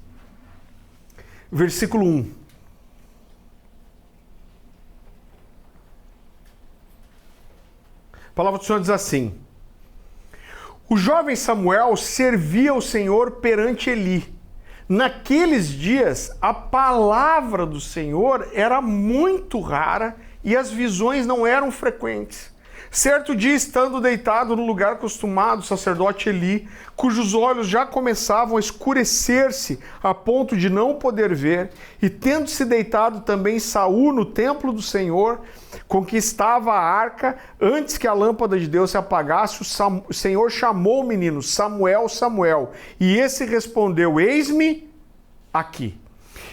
Speaker 1: versículo 1. A palavra do Senhor diz assim: o jovem Samuel servia ao Senhor perante Eli. Naqueles dias, a palavra do Senhor era muito rara e as visões não eram frequentes. Certo dia, estando deitado no lugar acostumado, o sacerdote Eli, cujos olhos já começavam a escurecer-se a ponto de não poder ver, e tendo-se deitado também Saul no templo do Senhor, com que estava a arca, antes que a lâmpada de Deus se apagasse, o Senhor chamou o menino: Samuel, Samuel. E esse respondeu: eis-me aqui.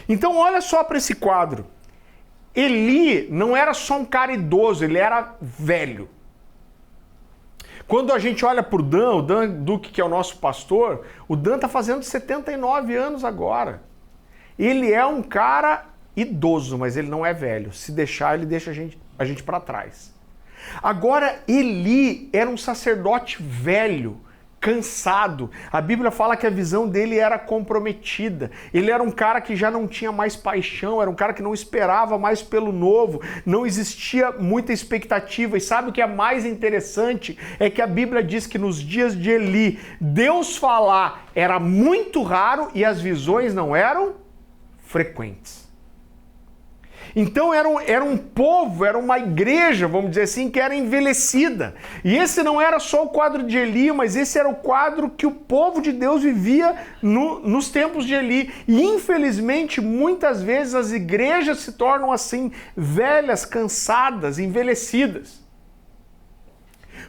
Speaker 1: Então olha só para esse quadro. Eli não era só um cara idoso, ele era velho. Quando a gente olha para o Dan Duque, que é o nosso pastor, o Dan está fazendo 79 anos agora. Ele é um cara idoso, mas ele não é velho. Se deixar, ele deixa a gente para trás. Agora, Eli era um sacerdote velho, cansado. A Bíblia fala que a visão dele era comprometida. Ele era um cara que já não tinha mais paixão, era um cara que não esperava mais pelo novo, não existia muita expectativa. E sabe o que é mais interessante? É que a Bíblia diz que nos dias de Eli, Deus falar era muito raro e as visões não eram frequentes. Então era um povo, era uma igreja, vamos dizer assim, que era envelhecida. E esse não era só o quadro de Eli, mas esse era o quadro que o povo de Deus vivia nos tempos de Eli. E infelizmente, muitas vezes as igrejas se tornam assim, velhas, cansadas, envelhecidas.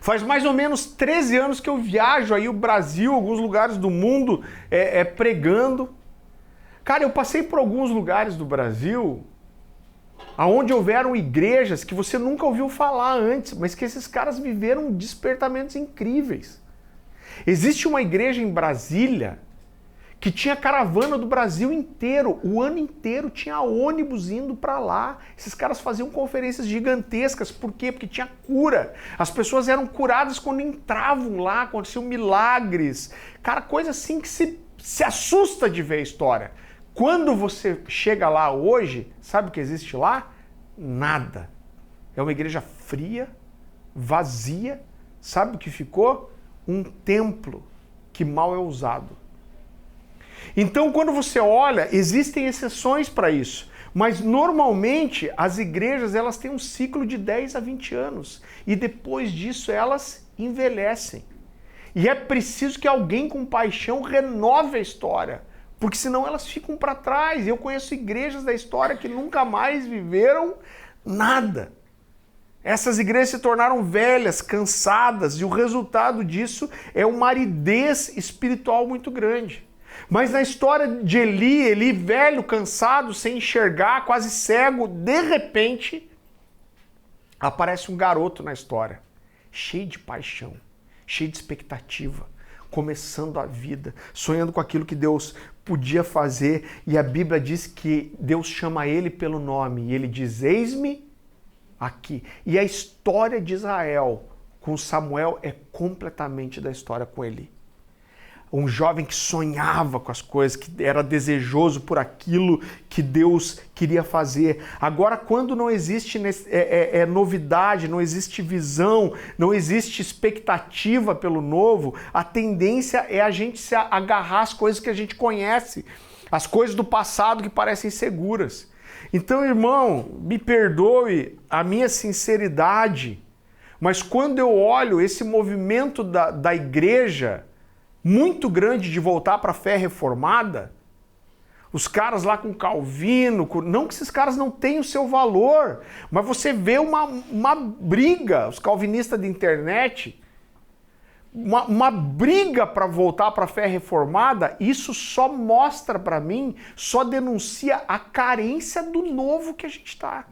Speaker 1: Faz mais ou menos 13 anos que eu viajo aí o Brasil, alguns lugares do mundo, pregando. Cara, eu passei por alguns lugares do Brasil aonde houveram igrejas que você nunca ouviu falar antes, mas que esses caras viveram despertamentos incríveis. Existe uma igreja em Brasília que tinha caravana do Brasil inteiro, o ano inteiro tinha ônibus indo para lá. Esses caras faziam conferências gigantescas, por quê? Porque tinha cura. As pessoas eram curadas quando entravam lá, aconteciam milagres. Cara, coisa assim que se assusta de ver a história. Quando você chega lá hoje, sabe o que existe lá? Nada. É uma igreja fria, vazia. Sabe o que ficou? Um templo que mal é usado. Então, quando você olha, existem exceções para isso. Mas, normalmente, as igrejas elas têm um ciclo de 10 a 20 anos. E depois disso, elas envelhecem. E é preciso que alguém com paixão renove a história. Porque senão elas ficam para trás. Eu conheço igrejas da história que nunca mais viveram nada. Essas igrejas se tornaram velhas, cansadas, e o resultado disso é uma aridez espiritual muito grande. Mas na história de Eli velho, cansado, sem enxergar, quase cego, de repente aparece um garoto na história, cheio de paixão, cheio de expectativa, começando a vida, sonhando com aquilo que Deus podia fazer, e a Bíblia diz que Deus chama ele pelo nome, e ele diz: eis-me aqui. E a história de Israel com Samuel é completamente da história com Eli. Um jovem que sonhava com as coisas, que era desejoso por aquilo que Deus queria fazer. Agora, quando não existe novidade, não existe visão, não existe expectativa pelo novo, a tendência é a gente se agarrar às coisas que a gente conhece, as coisas do passado que parecem seguras. Então, irmão, me perdoe a minha sinceridade, mas quando eu olho esse movimento da igreja muito grande de voltar para a fé reformada, os caras lá com Calvino, não que esses caras não tenham o seu valor, mas você vê uma briga, os calvinistas da internet, uma briga para voltar para a fé reformada. Isso só mostra para mim, só denuncia a carência do novo que a gente está.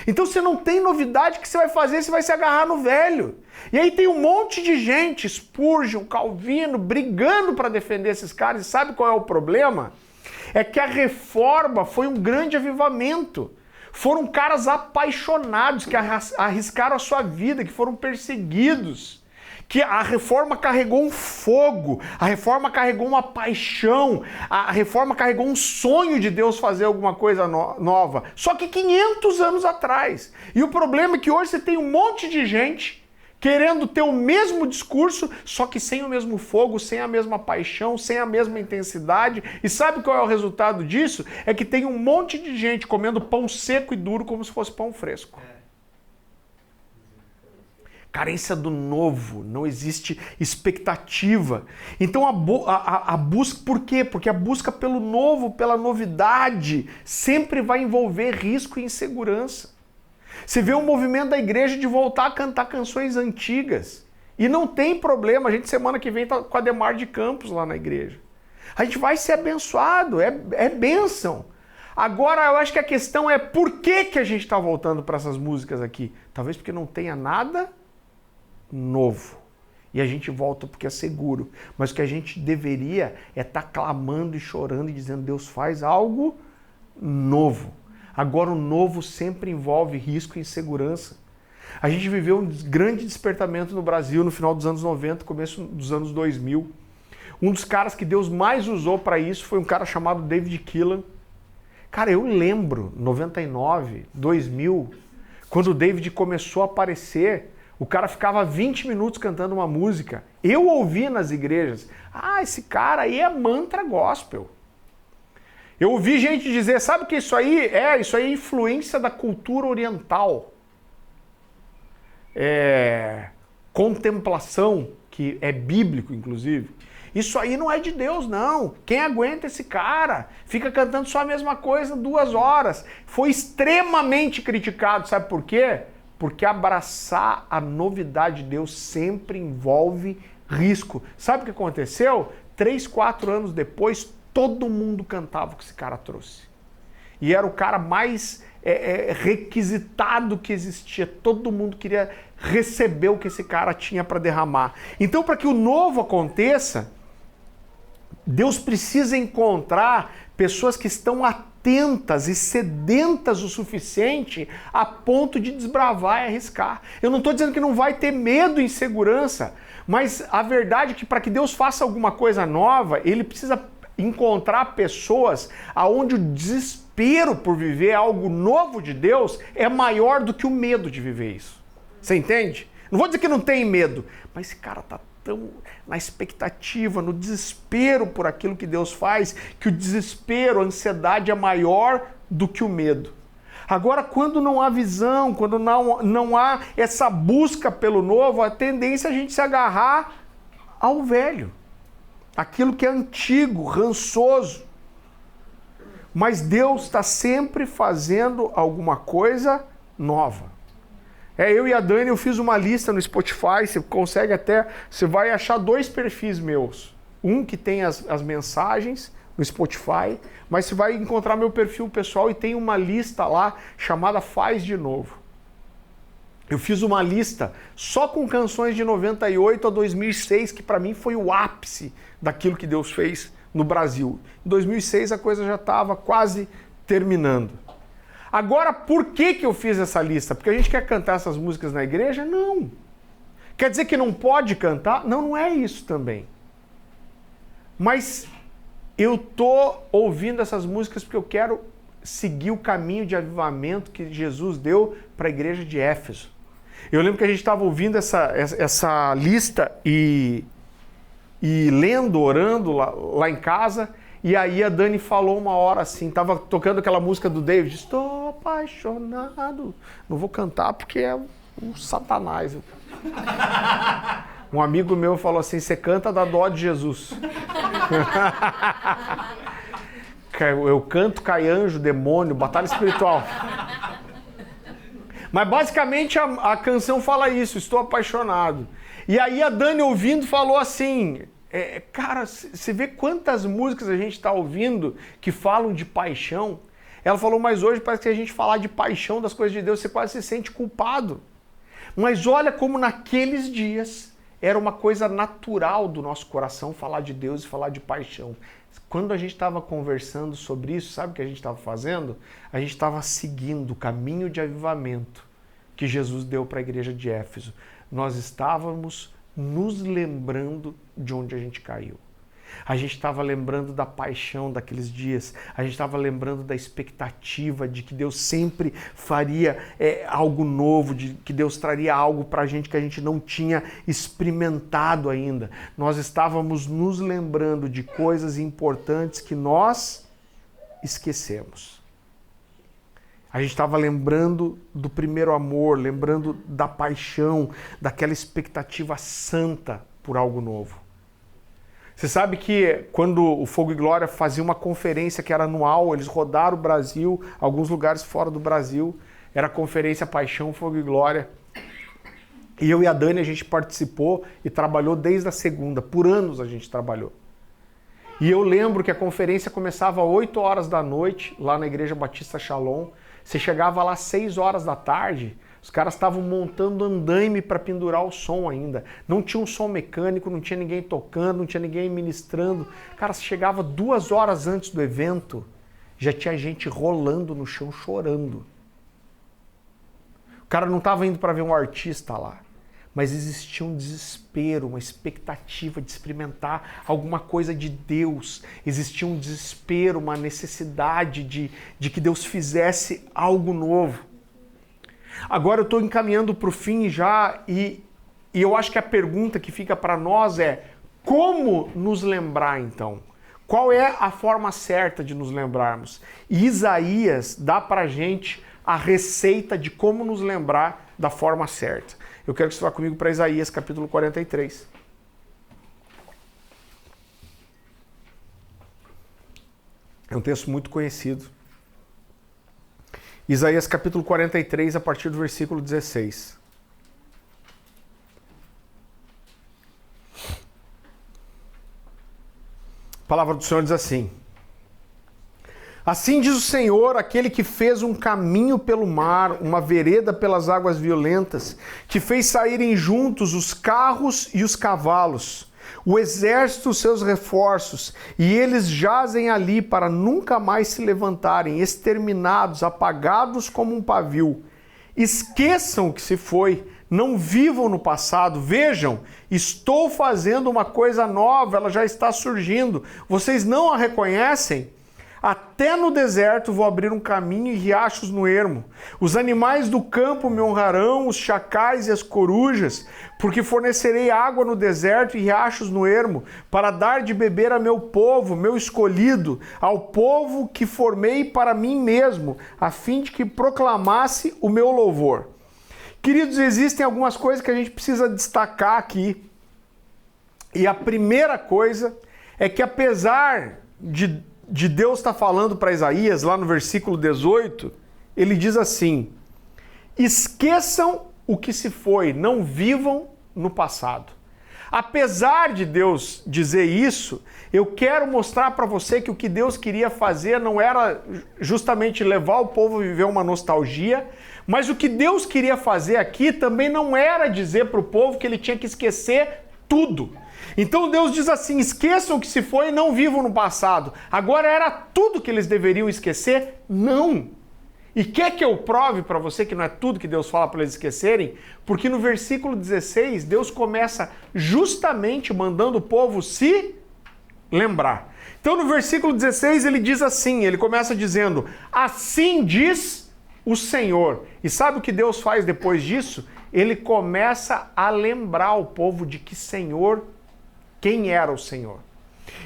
Speaker 1: Então você não tem novidade, que você vai fazer, você vai se agarrar no velho. E aí tem um monte de gente, Spurgeon, Calvino, brigando para defender esses caras. E sabe qual é o problema? É que a reforma foi um grande avivamento. Foram caras apaixonados, que arriscaram a sua vida, que foram perseguidos, que a reforma carregou um fogo, a reforma carregou uma paixão, a reforma carregou um sonho de Deus fazer alguma coisa nova. Só que 500 anos atrás. E o problema é que hoje você tem um monte de gente querendo ter o mesmo discurso, só que sem o mesmo fogo, sem a mesma paixão, sem a mesma intensidade. E sabe qual é o resultado disso? É que tem um monte de gente comendo pão seco e duro como se fosse pão fresco. Carência do novo, não existe expectativa. Então a busca, por quê? Porque a busca pelo novo, pela novidade, sempre vai envolver risco e insegurança. Você vê o movimento da igreja de voltar a cantar canções antigas. E não tem problema, a gente semana que vem tá com a Demar de Campos lá na igreja. A gente vai ser abençoado, é bênção. Agora eu acho que a questão é por que a gente está voltando para essas músicas aqui? Talvez porque não tenha nada novo. E a gente volta porque é seguro. Mas o que a gente deveria é estar clamando e chorando e dizendo: Deus, faz algo novo. Agora o novo sempre envolve risco e insegurança. A gente viveu um grande despertamento no Brasil no final dos anos 90, começo dos anos 2000. Um dos caras que Deus mais usou para isso foi um cara chamado David Keelan. Cara, eu lembro, 99, 2000, quando o David começou a aparecer, o cara ficava 20 minutos cantando uma música. Eu ouvi nas igrejas: ah, esse cara aí é mantra gospel. Eu ouvi gente dizer: sabe o que isso aí é? Isso aí é influência da cultura oriental. Contemplação, que é bíblico, inclusive. Isso aí não é de Deus, não. Quem aguenta esse cara? Fica cantando só a mesma coisa 2 horas. Foi extremamente criticado, sabe por quê? Porque abraçar a novidade de Deus sempre envolve risco. Sabe o que aconteceu? 3, 4 anos depois, todo mundo cantava o que esse cara trouxe. E era o cara mais requisitado que existia. Todo mundo queria receber o que esse cara tinha para derramar. Então, para que o novo aconteça, Deus precisa encontrar pessoas que estão atentas e sedentas o suficiente a ponto de desbravar e arriscar. Eu não estou dizendo que não vai ter medo e insegurança, mas a verdade é que para que Deus faça alguma coisa nova, Ele precisa encontrar pessoas aonde o desespero por viver algo novo de Deus é maior do que o medo de viver isso. Você entende? Não vou dizer que não tem medo, mas esse cara está tão na expectativa, no desespero por aquilo que Deus faz, que o desespero, a ansiedade é maior do que o medo. Agora, quando não há visão, quando não há essa busca pelo novo, a tendência é a gente se agarrar ao velho. Aquilo que é antigo, rançoso. Mas Deus está sempre fazendo alguma coisa nova. Eu e a Dani, eu fiz uma lista no Spotify, você vai achar 2 perfis meus. Um que tem as mensagens no Spotify, mas você vai encontrar meu perfil pessoal e tem uma lista lá chamada Faz de Novo. Eu fiz uma lista só com canções de 98 a 2006, que para mim foi o ápice daquilo que Deus fez no Brasil. Em 2006 a coisa já estava quase terminando. Agora, por que eu fiz essa lista? Porque a gente quer cantar essas músicas na igreja? Não. Quer dizer que não pode cantar? Não, não é isso também. Mas eu tô ouvindo essas músicas porque eu quero seguir o caminho de avivamento que Jesus deu para a igreja de Éfeso. Eu lembro que a gente estava ouvindo essa lista e lendo, orando lá em casa, e aí a Dani falou uma hora assim, estava tocando aquela música do David: estou apaixonado. Não vou cantar porque é um satanás. Um amigo meu falou assim: você canta da dó de Jesus. Eu canto, cai anjo, demônio, batalha espiritual. Mas basicamente a canção fala isso: estou apaixonado. E aí a Dani, ouvindo, falou assim: cara, você vê quantas músicas a gente está ouvindo que falam de paixão? Ela falou: mas hoje parece que a gente falar de paixão das coisas de Deus, você quase se sente culpado. Mas olha como naqueles dias era uma coisa natural do nosso coração falar de Deus e falar de paixão. Quando a gente estava conversando sobre isso, sabe o que a gente estava fazendo? A gente estava seguindo o caminho de avivamento que Jesus deu para a igreja de Éfeso. Nós estávamos nos lembrando de onde a gente caiu. A gente estava lembrando da paixão daqueles dias, a gente estava lembrando da expectativa de que Deus sempre faria algo novo, de que Deus traria algo para a gente que a gente não tinha experimentado ainda. Nós estávamos nos lembrando de coisas importantes que nós esquecemos. A gente estava lembrando do primeiro amor, lembrando da paixão, daquela expectativa santa por algo novo. Você sabe que quando o Fogo e Glória fazia uma conferência que era anual, eles rodaram o Brasil, alguns lugares fora do Brasil, era a conferência Paixão, Fogo e Glória. E eu e a Dani, a gente participou e trabalhou desde a segunda, por anos a gente trabalhou. E eu lembro que a conferência começava às 8 horas da noite, lá na Igreja Batista Shalom. Você chegava lá às 6 horas da tarde, os caras estavam montando andaime para pendurar o som ainda. Não tinha um som mecânico, não tinha ninguém tocando, não tinha ninguém ministrando. Cara, você chegava 2 horas antes do evento, já tinha gente rolando no chão, chorando. O cara não estava indo para ver um artista lá, mas existia um desespero, uma expectativa de experimentar alguma coisa de Deus. Existia um desespero, uma necessidade de que Deus fizesse algo novo. Agora eu estou encaminhando para o fim já e eu acho que a pergunta que fica para nós é: como nos lembrar então? Qual é a forma certa de nos lembrarmos? E Isaías dá para a gente a receita de como nos lembrar da forma certa. Eu quero que você vá comigo para Isaías capítulo 43. É um texto muito conhecido. Isaías capítulo 43, a partir do versículo 16. A palavra do Senhor diz assim: assim diz o Senhor, aquele que fez um caminho pelo mar, uma vereda pelas águas violentas, que fez saírem juntos os carros e os cavalos, o exército, os seus reforços, e eles jazem ali para nunca mais se levantarem, exterminados, apagados como um pavio. Esqueçam o que se foi, não vivam no passado. Vejam, estou fazendo uma coisa nova, ela já está surgindo. Vocês não a reconhecem? Até no deserto vou abrir um caminho e riachos no ermo. Os animais do campo me honrarão, os chacais e as corujas, porque fornecerei água no deserto e riachos no ermo, para dar de beber a meu povo, meu escolhido, ao povo que formei para mim mesmo, a fim de que proclamasse o meu louvor. Queridos, existem algumas coisas que a gente precisa destacar aqui. E a primeira coisa é que apesar de Deus estar falando para Isaías, lá no versículo 18, ele diz assim: esqueçam o que se foi, não vivam no passado. Apesar de Deus dizer isso, eu quero mostrar para você que o que Deus queria fazer não era justamente levar o povo a viver uma nostalgia, mas o que Deus queria fazer aqui também não era dizer para o povo que ele tinha que esquecer tudo. Então Deus diz assim: esqueçam o que se foi e não vivam no passado. Agora era tudo que eles deveriam esquecer? Não. E quer que eu prove para você que não é tudo que Deus fala para eles esquecerem? Porque no versículo 16, Deus começa justamente mandando o povo se lembrar. Então no versículo 16 ele diz assim, ele começa dizendo: assim diz o Senhor. E sabe o que Deus faz depois disso? Ele começa a lembrar o povo de que Senhor, quem era o Senhor.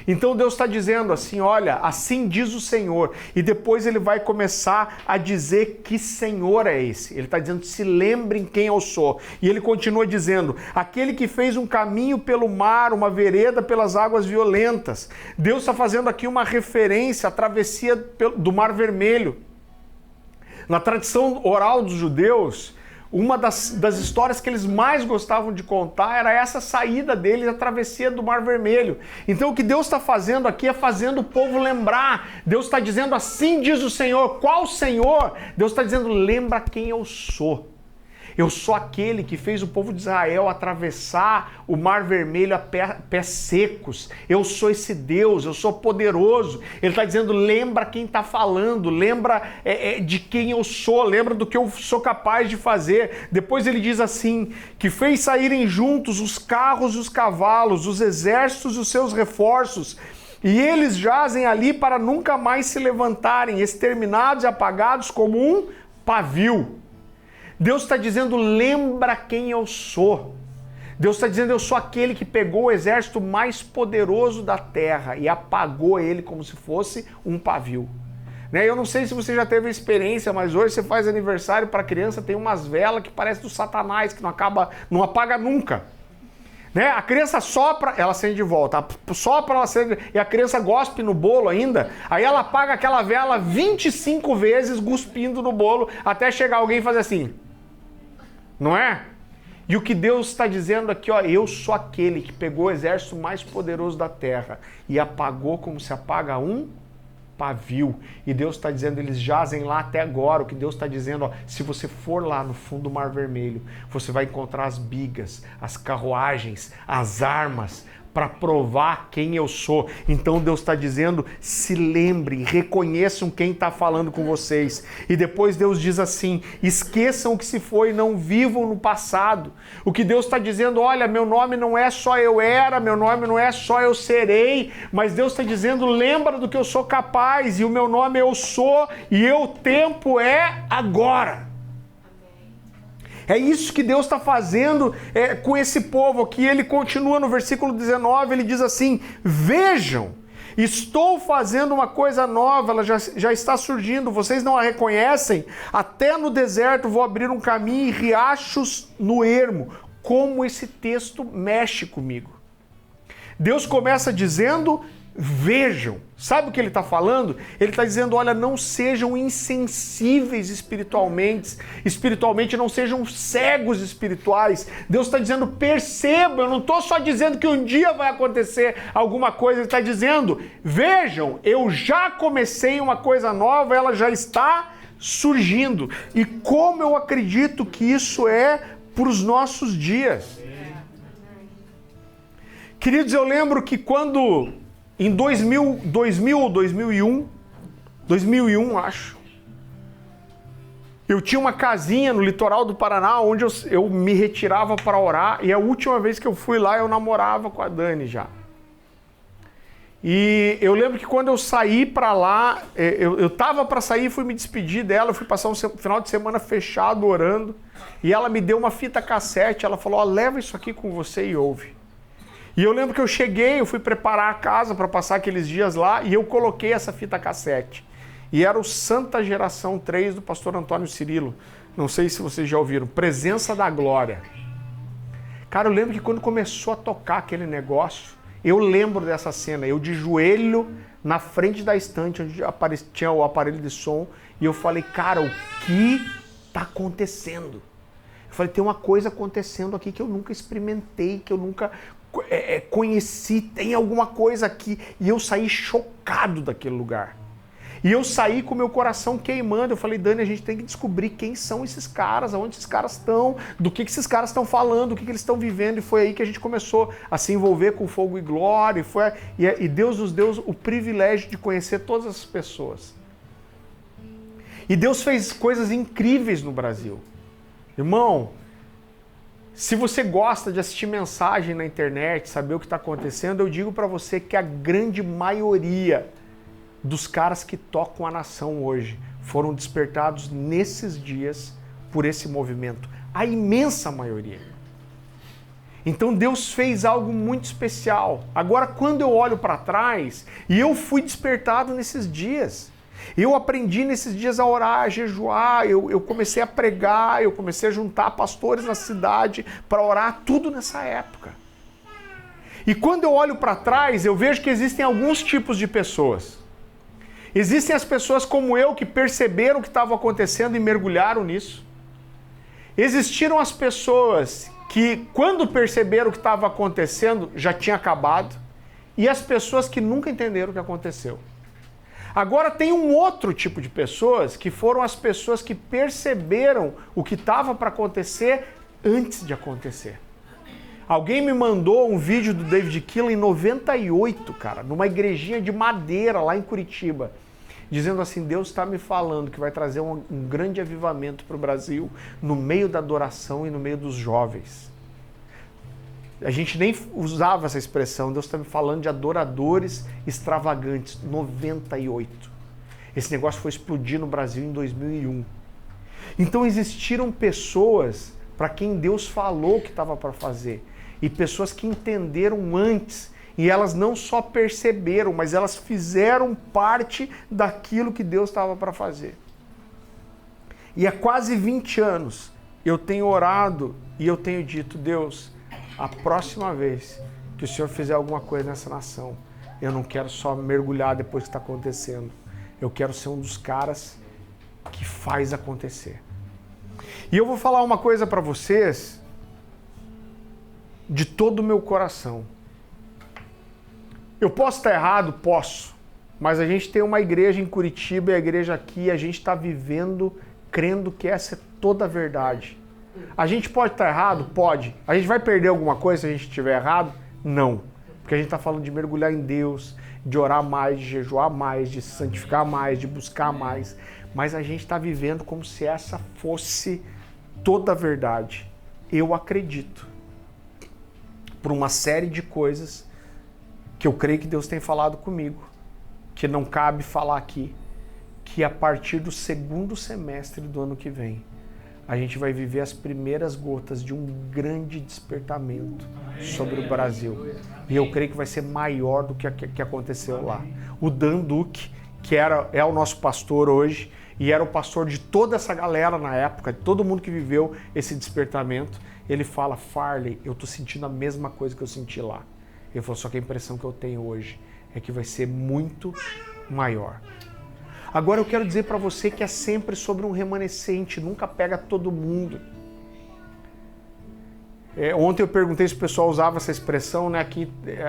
Speaker 1: Então Deus está dizendo assim: olha, assim diz o Senhor. E depois ele vai começar a dizer que Senhor é esse. Ele está dizendo: se lembrem quem eu sou. E ele continua dizendo: aquele que fez um caminho pelo mar, uma vereda pelas águas violentas. Deus está fazendo aqui uma referência à travessia do Mar Vermelho. Na tradição oral dos judeus, uma das histórias que eles mais gostavam de contar era essa saída deles, a travessia do Mar Vermelho. Então o que Deus está fazendo aqui é fazendo o povo lembrar. Deus está dizendo: assim diz o Senhor. Qual Senhor? Deus está dizendo: lembra quem eu sou. Eu sou aquele que fez o povo de Israel atravessar o Mar Vermelho a pés secos. Eu sou esse Deus, eu sou poderoso. Ele está dizendo, lembra quem está falando, lembra de quem eu sou, lembra do que eu sou capaz de fazer. Depois ele diz assim, que fez saírem juntos os carros e os cavalos, os exércitos e os seus reforços, e eles jazem ali para nunca mais se levantarem, exterminados e apagados como um pavio. Deus está dizendo, lembra quem eu sou. Deus está dizendo, eu sou aquele que pegou o exército mais poderoso da terra e apagou ele como se fosse um pavio. Eu não sei se você já teve experiência, mas hoje você faz aniversário para criança, tem umas velas que parecem do Satanás, que não apaga nunca. A criança sopra, ela acende de volta, sopra, ela acende, e a criança gospe no bolo ainda, aí ela apaga aquela vela 25 vezes cuspindo no bolo, até chegar alguém e fazer assim, não é? E o que Deus está dizendo aqui, eu sou aquele que pegou o exército mais poderoso da terra e apagou como se apaga um pavio. E Deus está dizendo, eles jazem lá até agora. O que Deus está dizendo, se você for lá no fundo do Mar Vermelho, você vai encontrar as bigas, as carruagens, as armas, para provar quem eu sou. Então Deus está dizendo, se lembrem, reconheçam quem está falando com vocês. E depois Deus diz assim, esqueçam o que se foi, não vivam no passado. O que Deus está dizendo, olha, meu nome não é só eu era, meu nome não é só eu serei, mas Deus está dizendo, lembra do que eu sou capaz, e o meu nome eu sou, e o tempo é agora. É isso que Deus está fazendo com esse povo aqui. Ele continua no versículo 19, ele diz assim, vejam, estou fazendo uma coisa nova, ela já está surgindo, vocês não a reconhecem? Até no deserto vou abrir um caminho e riachos no ermo. Como esse texto mexe comigo. Deus começa dizendo, vejam. Sabe o que ele está falando? Ele está dizendo, olha, não sejam insensíveis espiritualmente, não sejam cegos espirituais. Deus está dizendo, percebam, eu não estou só dizendo que um dia vai acontecer alguma coisa, ele está dizendo, vejam, eu já comecei uma coisa nova, ela já está surgindo. E como eu acredito que isso é para os nossos dias. Queridos, eu lembro que quando... Em 2000 ou 2001, acho, eu tinha uma casinha no litoral do Paraná onde eu me retirava para orar, e a última vez que eu fui lá eu namorava com a Dani já. E eu lembro que quando eu saí para lá, eu tava para sair e fui me despedir dela, eu fui passar um final de semana fechado orando, e ela me deu uma fita cassete, ela falou, leva isso aqui com você e ouve. E eu lembro que eu cheguei, eu fui preparar a casa para passar aqueles dias lá e eu coloquei essa fita cassete. E era o Santa Geração 3 do pastor Antônio Cirilo. Não sei se vocês já ouviram. Presença da Glória. Cara, eu lembro que quando começou a tocar aquele negócio, eu lembro dessa cena. Eu de joelho na frente da estante onde tinha o aparelho de som e eu falei, cara, o que está acontecendo? Eu falei, tem uma coisa acontecendo aqui que eu nunca experimentei, que eu nunca... conheci, tem alguma coisa aqui, e eu saí chocado daquele lugar. E eu saí com o meu coração queimando, eu falei, Dani, a gente tem que descobrir quem são esses caras, aonde esses caras estão, do que esses caras estão falando, o que eles estão vivendo, e foi aí que a gente começou a se envolver com Fogo e Glória, e Deus nos deu o privilégio de conhecer todas essas pessoas. E Deus fez coisas incríveis no Brasil. Irmão, se você gosta de assistir mensagem na internet, saber o que está acontecendo, eu digo para você que a grande maioria dos caras que tocam a nação hoje foram despertados nesses dias por esse movimento. A imensa maioria. Então Deus fez algo muito especial. Agora, quando eu olho para trás, e eu fui despertado nesses dias, eu aprendi nesses dias a orar, a jejuar, eu comecei a pregar, eu comecei a juntar pastores na cidade para orar, tudo nessa época. E quando eu olho para trás, eu vejo que existem alguns tipos de pessoas. Existem as pessoas como eu que perceberam o que estava acontecendo e mergulharam nisso. Existiram as pessoas que, quando perceberam o que estava acontecendo, já tinha acabado. E as pessoas que nunca entenderam o que aconteceu. Agora tem um outro tipo de pessoas que foram as pessoas que perceberam o que estava para acontecer antes de acontecer. Alguém me mandou um vídeo do David Keelan em 98, cara, numa igrejinha de madeira lá em Curitiba, dizendo assim, Deus está me falando que vai trazer um grande avivamento para o Brasil no meio da adoração e no meio dos jovens. A gente nem usava essa expressão, Deus está me falando de adoradores extravagantes, 98. Esse negócio foi explodir no Brasil em 2001. Então existiram pessoas para quem Deus falou que estava para fazer, e pessoas que entenderam antes, e elas não só perceberam, mas elas fizeram parte daquilo que Deus estava para fazer. E há quase 20 anos eu tenho orado e eu tenho dito, Deus, a próxima vez que o Senhor fizer alguma coisa nessa nação, eu não quero só mergulhar depois que está acontecendo. Eu quero ser um dos caras que faz acontecer. E eu vou falar uma coisa para vocês de todo o meu coração. Eu posso estar errado? Posso. Mas a gente tem uma igreja em Curitiba e a igreja aqui, a gente está vivendo, crendo que essa é toda a verdade. A gente pode estar errado? Pode. A gente vai perder alguma coisa se a gente estiver errado? Não. Porque a gente está falando de mergulhar em Deus, de orar mais, de jejuar mais, de se santificar mais, de buscar mais. Mas a gente está vivendo como se essa fosse toda a verdade. Eu acredito. Por uma série de coisas que eu creio que Deus tem falado comigo, que não cabe falar aqui, que a partir do segundo semestre do ano que vem, a gente vai viver as primeiras gotas de um grande despertamento sobre o Brasil. E eu creio que vai ser maior do que aconteceu lá. O Dan Duque, que é o nosso pastor hoje, e era o pastor de toda essa galera na época, de todo mundo que viveu esse despertamento, ele fala, Farley, eu tô sentindo a mesma coisa que eu senti lá. Ele falou, só que a impressão que eu tenho hoje é que vai ser muito maior. Agora eu quero dizer para você que é sempre sobre um remanescente, nunca pega todo mundo. Ontem eu perguntei se o pessoal usava essa expressão, né?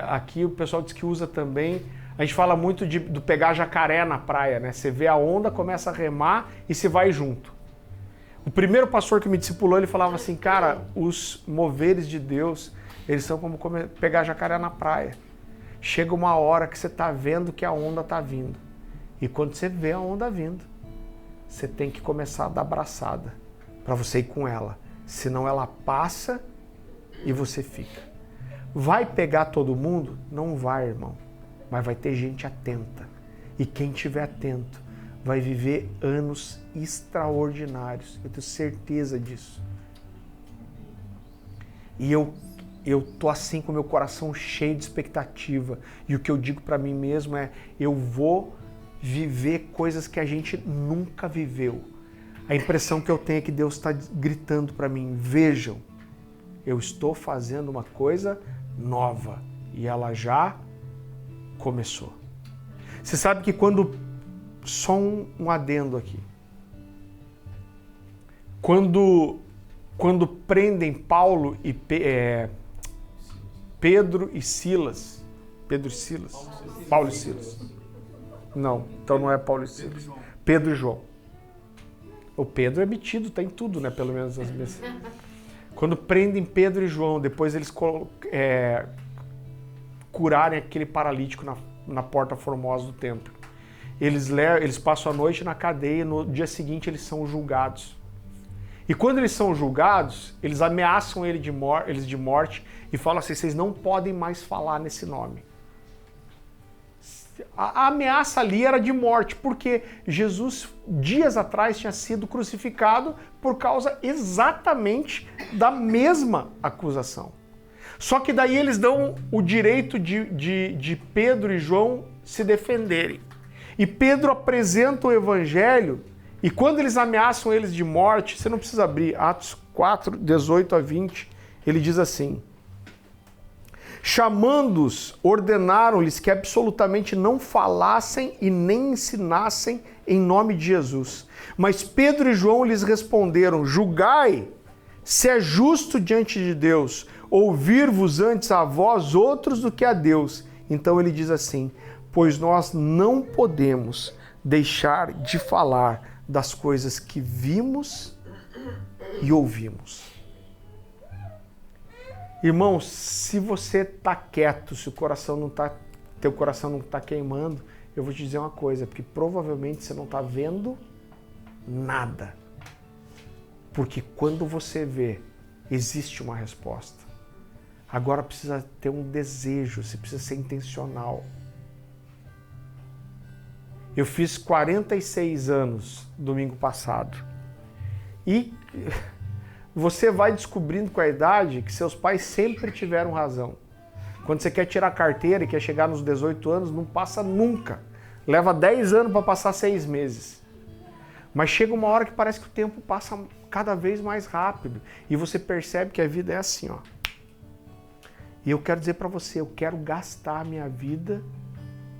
Speaker 1: Aqui o pessoal diz que usa também. A gente fala muito do pegar jacaré na praia, né? Você vê a onda, começa a remar e você vai junto. O primeiro pastor que me discipulou, ele falava assim, cara, os moveres de Deus, eles são como pegar jacaré na praia. Chega uma hora que você está vendo que a onda está vindo. E quando você vê a onda vindo, você tem que começar a dar abraçada para você ir com ela. Senão ela passa e você fica. Vai pegar todo mundo? Não vai, irmão. Mas vai ter gente atenta. E quem estiver atento vai viver anos extraordinários. Eu tenho certeza disso. E eu tô assim com o meu coração cheio de expectativa. E o que eu digo para mim mesmo é, eu vou viver coisas que a gente nunca viveu. A impressão que eu tenho é que Deus está gritando para mim, vejam, eu estou fazendo uma coisa nova. E ela já começou. Você sabe que só um adendo aqui. Quando prendem Paulo e Pedro e Silas. Paulo e Silas. Não, então não é Paulo e Silas. Pedro e João. O Pedro é metido, tá em tudo, né? Pelo menos as minhas. Quando prendem Pedro e João, depois eles curarem aquele paralítico na porta formosa do templo. Eles passam a noite na cadeia e no dia seguinte eles são julgados. E quando eles são julgados, eles ameaçam eles de morte e falam assim, vocês não podem mais falar nesse nome. A ameaça ali era de morte, porque Jesus, dias atrás, tinha sido crucificado por causa exatamente da mesma acusação. Só que daí eles dão o direito de Pedro e João se defenderem. E Pedro apresenta o evangelho, e quando eles ameaçam eles de morte, você não precisa abrir, Atos 4, 18 a 20, ele diz assim, chamando-os, ordenaram-lhes que absolutamente não falassem e nem ensinassem em nome de Jesus. Mas Pedro e João lhes responderam, julgai se é justo diante de Deus ouvir-vos antes a vós outros do que a Deus. Então ele diz assim, pois nós não podemos deixar de falar das coisas que vimos e ouvimos. Irmão, se você está quieto, se o coração não tá, teu coração não está queimando, eu vou te dizer uma coisa, porque provavelmente você não está vendo nada. Porque quando você vê, existe uma resposta. Agora precisa ter um desejo, você precisa ser intencional. Eu fiz 46 anos domingo passado. E você vai descobrindo com a idade que seus pais sempre tiveram razão. Quando você quer tirar a carteira e quer chegar nos 18 anos, não passa nunca. Leva 10 anos para passar 6 meses. Mas chega uma hora que parece que o tempo passa cada vez mais rápido. E você percebe que a vida é assim, ó. E eu quero dizer para você, eu quero gastar a minha vida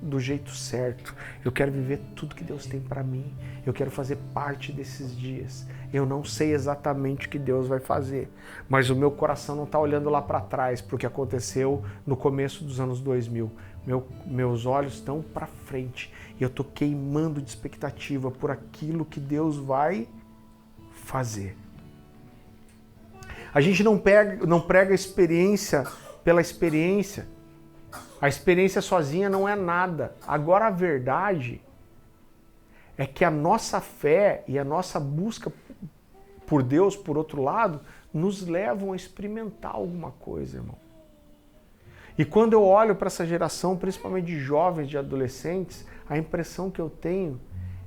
Speaker 1: do jeito certo. Eu quero viver tudo que Deus tem para mim. Eu quero fazer parte desses dias. Eu não sei exatamente o que Deus vai fazer, mas o meu coração não está olhando lá para trás para o que aconteceu no começo dos anos 2000. Meus olhos estão para frente e eu estou queimando de expectativa por aquilo que Deus vai fazer. A gente não prega a experiência pela experiência. A experiência sozinha não é nada. Agora a verdade é que a nossa fé e a nossa busca por Deus, por outro lado, nos levam a experimentar alguma coisa, irmão. E quando eu olho para essa geração, principalmente de jovens, de adolescentes, a impressão que eu tenho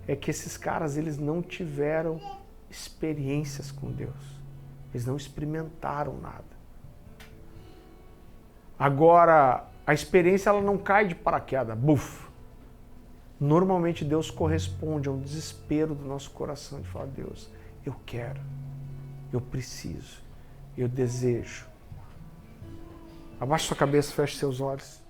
Speaker 1: é que esses caras, eles não tiveram experiências com Deus. Eles não experimentaram nada. Agora, a experiência ela não cai de paraquedas, buf. Normalmente Deus corresponde a um desespero do nosso coração de falar, Deus, eu quero, eu preciso, eu desejo. Abaixe sua cabeça, feche seus olhos.